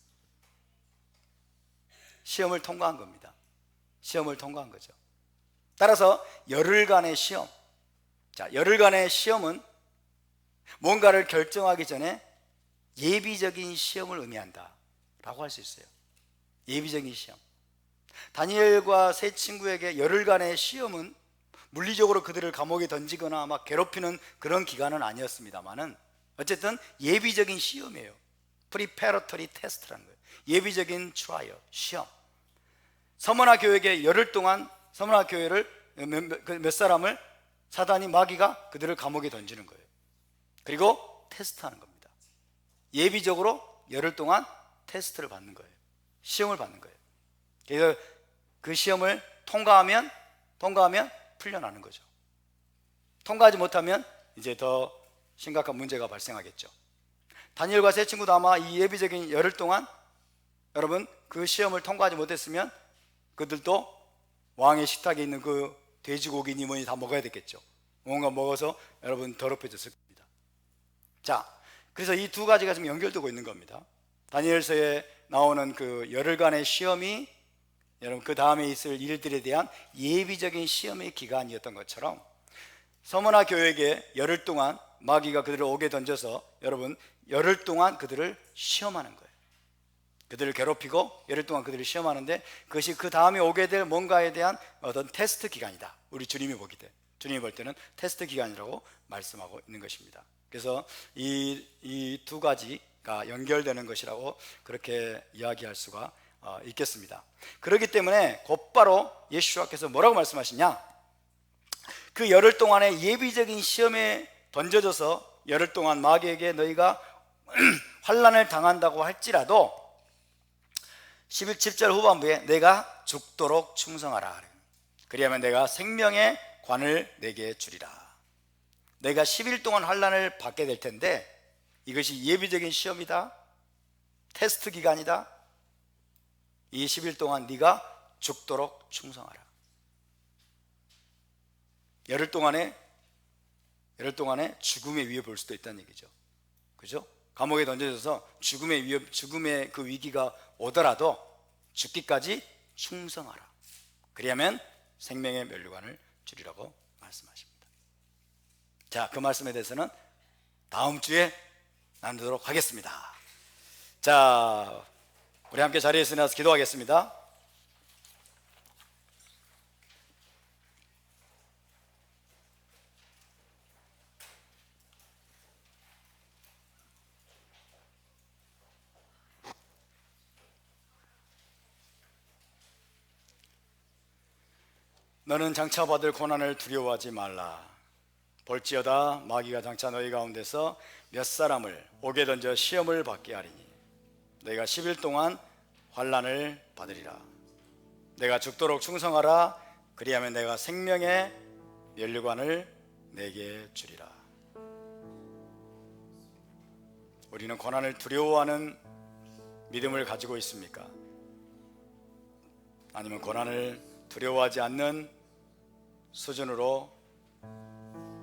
시험을 통과한 겁니다. 시험을 통과한 거죠. 따라서 열흘간의 시험, 자, 열흘간의 시험은 뭔가를 결정하기 전에 예비적인 시험을 의미한다 라고 할 수 있어요. 예비적인 시험. 다니엘과 세 친구에게 열흘간의 시험은 물리적으로 그들을 감옥에 던지거나 막 괴롭히는 그런 기간은 아니었습니다만은 어쨌든 예비적인 시험이에요. Preparatory test라는 거예요. 예비적인 트라이얼, 시험. 서머나 교회에 열흘 동안 서머나 교회를 몇 사람을 사단이 마귀가 그들을 감옥에 던지는 거예요. 그리고 테스트하는 겁니다. 예비적으로 열흘 동안 테스트를 받는 거예요. 시험을 받는 거예요. 그래서 그 시험을 통과하면 풀려나는 거죠. 통과하지 못하면 이제 더 심각한 문제가 발생하겠죠. 다니엘과 세 친구도 아마 이 예비적인 열흘 동안 여러분 그 시험을 통과하지 못했으면 그들도 왕의 식탁에 있는 그 돼지고기니 뭐니 다 먹어야 됐겠죠. 뭔가 먹어서 여러분 더럽혀졌을 겁니다. 자, 그래서 이 두 가지가 지금 연결되고 있는 겁니다. 다니엘서에 나오는 그 열흘간의 시험이 여러분 그 다음에 있을 일들에 대한 예비적인 시험의 기간이었던 것처럼 서머나 교회에게 열흘 동안 마귀가 그들을 옥에 던져서 여러분 열흘 동안 그들을 시험하는 거예요. 그들을 괴롭히고 열흘 동안 그들을 시험하는데 그것이 그 다음에 오게 될 뭔가에 대한 어떤 테스트 기간이다. 우리 주님이 볼 때는 테스트 기간이라고 말씀하고 있는 것입니다. 그래서 이 두 가지 연결되는 것이라고 그렇게 이야기할 수가 있겠습니다. 그렇기 때문에 곧바로 예수와께서 뭐라고 말씀하시냐, 그 열흘 동안의 예비적인 시험에 던져져서 열흘 동안 마귀에게 너희가 환난을 당한다고 할지라도 10절 후반부에 내가 죽도록 충성하라, 그리하면 내가 생명의 관을 내게 주리라. 내가 10일 동안 환난을 받게 될 텐데 이것이 예비적인 시험이다, 테스트 기간이다. 이 10일 동안 네가 죽도록 충성하라. 열흘 동안에 죽음의 위협을 볼 수도 있다는 얘기죠. 그죠? 감옥에 던져져서 죽음의 그 위기가 오더라도 죽기까지 충성하라. 그리하면 생명의 면류관을 주리라고 말씀하십니다. 자, 그 말씀에 대해서는 다음 주에 나누도록 하겠습니다. 자, 우리 함께 자리에서 일어나서 기도하겠습니다. 너는 장차 받을 고난을 두려워하지 말라. 볼지어다 마귀가 장차 너희 가운데서 몇 사람을 옥에 던져 시험을 받게 하리니 너희가 10일 동안 환난을 받으리라. 내가 죽도록 충성하라. 그리하면 내가 생명의 면류관을 내게 주리라. 우리는 고난을 두려워하는 믿음을 가지고 있습니까? 아니면 고난을 두려워하지 않는 수준으로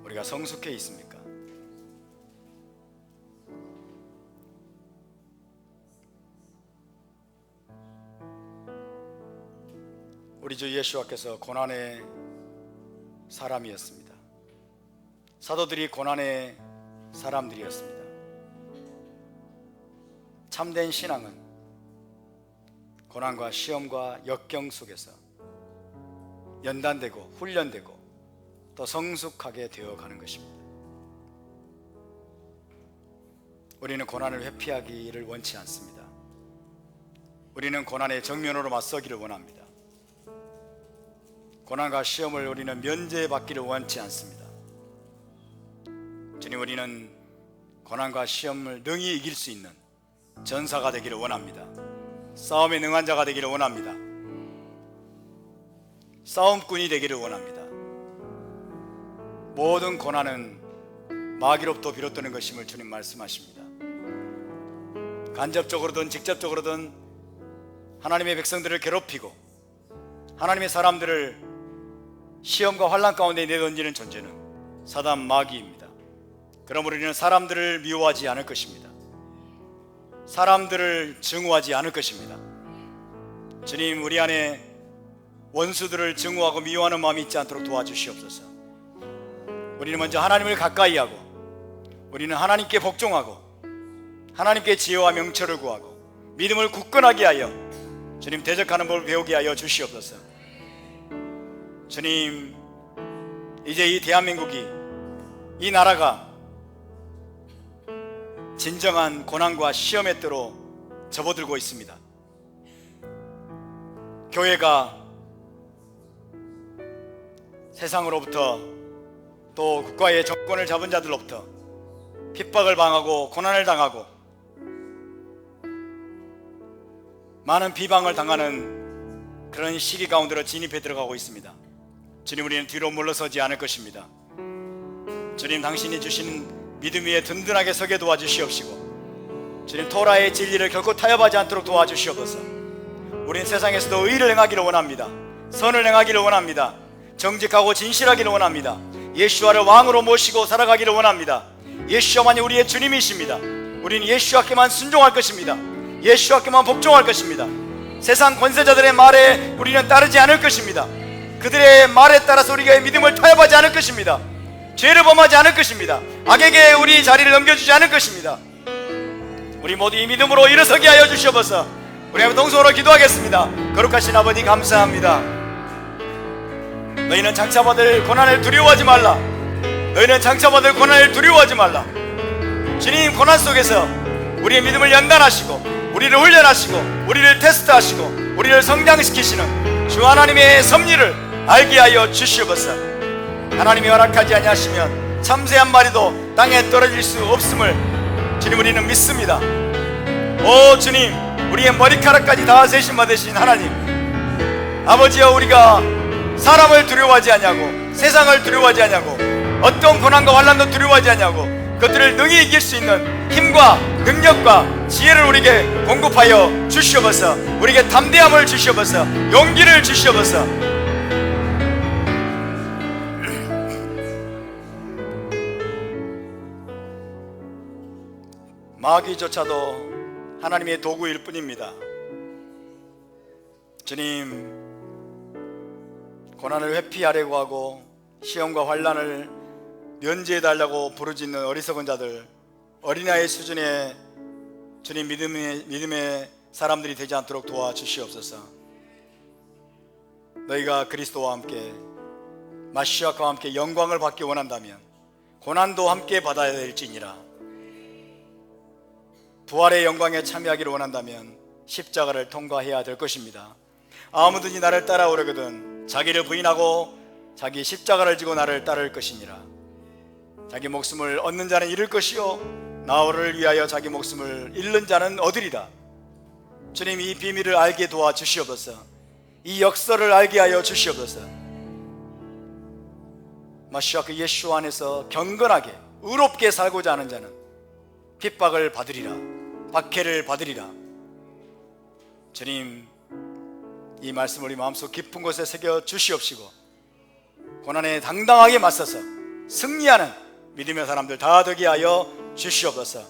우리가 성숙해 있습니까? 우리 주 예수와께서 고난의 사람이었습니다. 사도들이 고난의 사람들이었습니다. 참된 신앙은 고난과 시험과 역경 속에서 연단되고 훈련되고 더 성숙하게 되어가는 것입니다. 우리는 고난을 회피하기를 원치 않습니다. 우리는 고난의 정면으로 맞서기를 원합니다. 고난과 시험을 우리는 면제받기를 원치 않습니다. 주님, 우리는 고난과 시험을 능히 이길 수 있는 전사가 되기를 원합니다. 싸움에 능한 자가 되기를 원합니다. 싸움꾼이 되기를 원합니다. 모든 고난은 마귀로부터 비롯되는 것임을 주님 말씀하십니다. 간접적으로든 직접적으로든 하나님의 백성들을 괴롭히고 하나님의 사람들을 시험과 환난 가운데 내던지는 존재는 사단 마귀입니다. 그러므로 우리는 사람들을 미워하지 않을 것입니다. 사람들을 증오하지 않을 것입니다. 주님, 우리 안에 원수들을 증오하고 미워하는 마음이 있지 않도록 도와주시옵소서. 우리는 먼저 하나님을 가까이 하고 우리는 하나님께 복종하고 하나님께 지혜와 명철을 구하고 믿음을 굳건하게 하여 주님 대적하는 법을 배우게 하여 주시옵소서. 주님, 이제 이 대한민국이, 이 나라가 진정한 고난과 시험의 때로 접어들고 있습니다. 교회가 세상으로부터 또 국가의 정권을 잡은 자들로부터 핍박을 당하고 고난을 당하고 많은 비방을 당하는 그런 시기 가운데로 진입해 들어가고 있습니다. 주님, 우리는 뒤로 물러서지 않을 것입니다. 주님, 당신이 주신 믿음 위에 든든하게 서게 도와주시옵시고 주님, 토라의 진리를 결코 타협하지 않도록 도와주시옵소서. 우리는 세상에서도 의를 행하기를 원합니다. 선을 행하기를 원합니다. 정직하고 진실하기를 원합니다. 예수와를 왕으로 모시고 살아가기를 원합니다. 예수와만이 우리의 주님이십니다. 우리는 예수와께만 순종할 것입니다. 예수와께만 복종할 것입니다. 세상 권세자들의 말에 우리는 따르지 않을 것입니다. 그들의 말에 따라서 우리가 믿음을 타협하지 않을 것입니다. 죄를 범하지 않을 것입니다. 악에게 우리 자리를 넘겨주지 않을 것입니다. 우리 모두 이 믿음으로 일어서게 하여 주시옵소서. 우리 한번 동성으로 기도하겠습니다. 거룩하신 아버지, 감사합니다. 너희는 장차 받을 고난을 두려워하지 말라. 너희는 장차 받을 고난을 두려워하지 말라. 주님, 고난 속에서 우리의 믿음을 연단하시고 우리를 훈련하시고 우리를 테스트하시고 우리를 성장시키시는 주 하나님의 섭리를 알게 하여 주시옵소서. 하나님이 허락하지 아니하시면 참새 한 마리도 땅에 떨어질 수 없음을 주님 우리는 믿습니다. 오 주님, 우리의 머리카락까지 다 세심받으신 하나님, 아버지여, 우리가 사람을 두려워하지 아니하고 세상을 두려워하지 아니하고 어떤 고난과 환난도 두려워하지 아니하고 그것들을 능히 이길 수 있는 힘과 능력과 지혜를 우리에게 공급하여 주시옵소서. 우리에게 담대함을 주시옵소서. 용기를 주시옵소서. 마귀조차도 하나님의 도구일 뿐입니다. 주님, 고난을 회피하려고 하고 시험과 환난을 면제해달라고 부르짖는 어리석은 자들, 어린아이 수준의 주님 믿음의 사람들이 되지 않도록 도와주시옵소서. 너희가 그리스도와 함께 마시아와 함께 영광을 받기 원한다면 고난도 함께 받아야 될지니라. 부활의 영광에 참여하기를 원한다면 십자가를 통과해야 될 것입니다. 아무든지 나를 따라오려거든 자기를 부인하고 자기 십자가를 지고 나를 따를 것이니라. 자기 목숨을 얻는 자는 잃을 것이요 나를 위하여 자기 목숨을 잃는 자는 얻으리라. 주님, 이 비밀을 알게 도와주시옵소서. 이 역사를 알게 하여 주시옵소서. 마시아 그 예수 안에서 경건하게 의롭게 살고자 하는 자는 핍박을 받으리라, 박해를 받으리라. 주님, 이 말씀을 우리 마음속 깊은 곳에 새겨 주시옵시고 고난에 당당하게 맞서서 승리하는 믿음의 사람들 다 되게 하여 주시옵소서.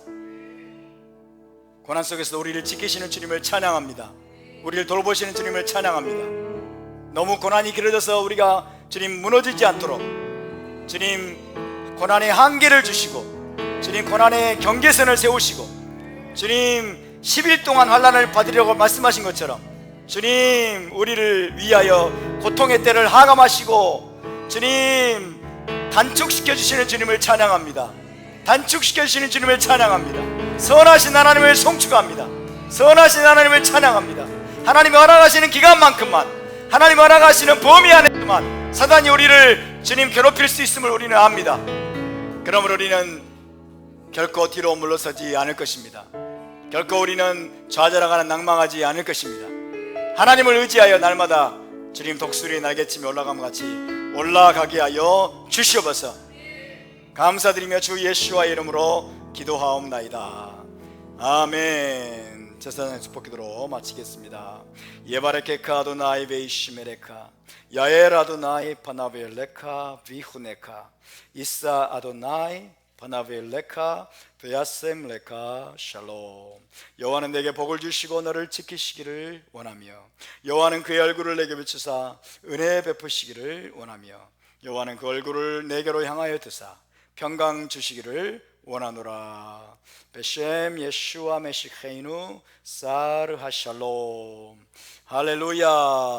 고난 속에서 우리를 지키시는 주님을 찬양합니다. 우리를 돌보시는 주님을 찬양합니다. 너무 고난이 길어져서 우리가 주님 무너지지 않도록 주님 고난의 한계를 주시고 주님 고난의 경계선을 세우시고 주님 10일 동안 환난을 받으려고 말씀하신 것처럼 주님 우리를 위하여 고통의 때를 하감하시고 주님 단축시켜 주시는 주님을 찬양합니다. 단축시켜 주시는 주님을 찬양합니다. 선하신 하나님을 송축합니다. 선하신 하나님을 찬양합니다. 하나님이 허락하시는 기간만큼만, 하나님이 허락하시는 범위 안에서만 사단이 우리를 주님 괴롭힐 수 있음을 우리는 압니다. 그러므로 우리는 결코 뒤로 물러서지 않을 것입니다. 결코 우리는 좌절하거나 낭망하지 않을 것입니다. 하나님을 의지하여 날마다 주님 독수리의 날개치며 올라감과 같이 올라가게 하여 주시옵소서. 감사드리며 주 예수와의 이름으로 기도하옵나이다. 아멘. 제사장의 축복기도로 마치겠습니다. 예바레케카 아도나이 베이시메레카 야엘 아도나이 파나벨레카 비후네카 이사 아도나이 파나벨레카 베야셈레카 샬롬. 여호와는 내게 복을 주시고 너를 지키시기를 원하며 여호와는 그의 얼굴을 내게 비추사 은혜 베푸시기를 원하며 여호와는 그 얼굴을 내게로 향하여 드사 평강 주시기를 원하노라. 베셈 예슈아 메시케이누 사르 하샬롬. 할렐루야.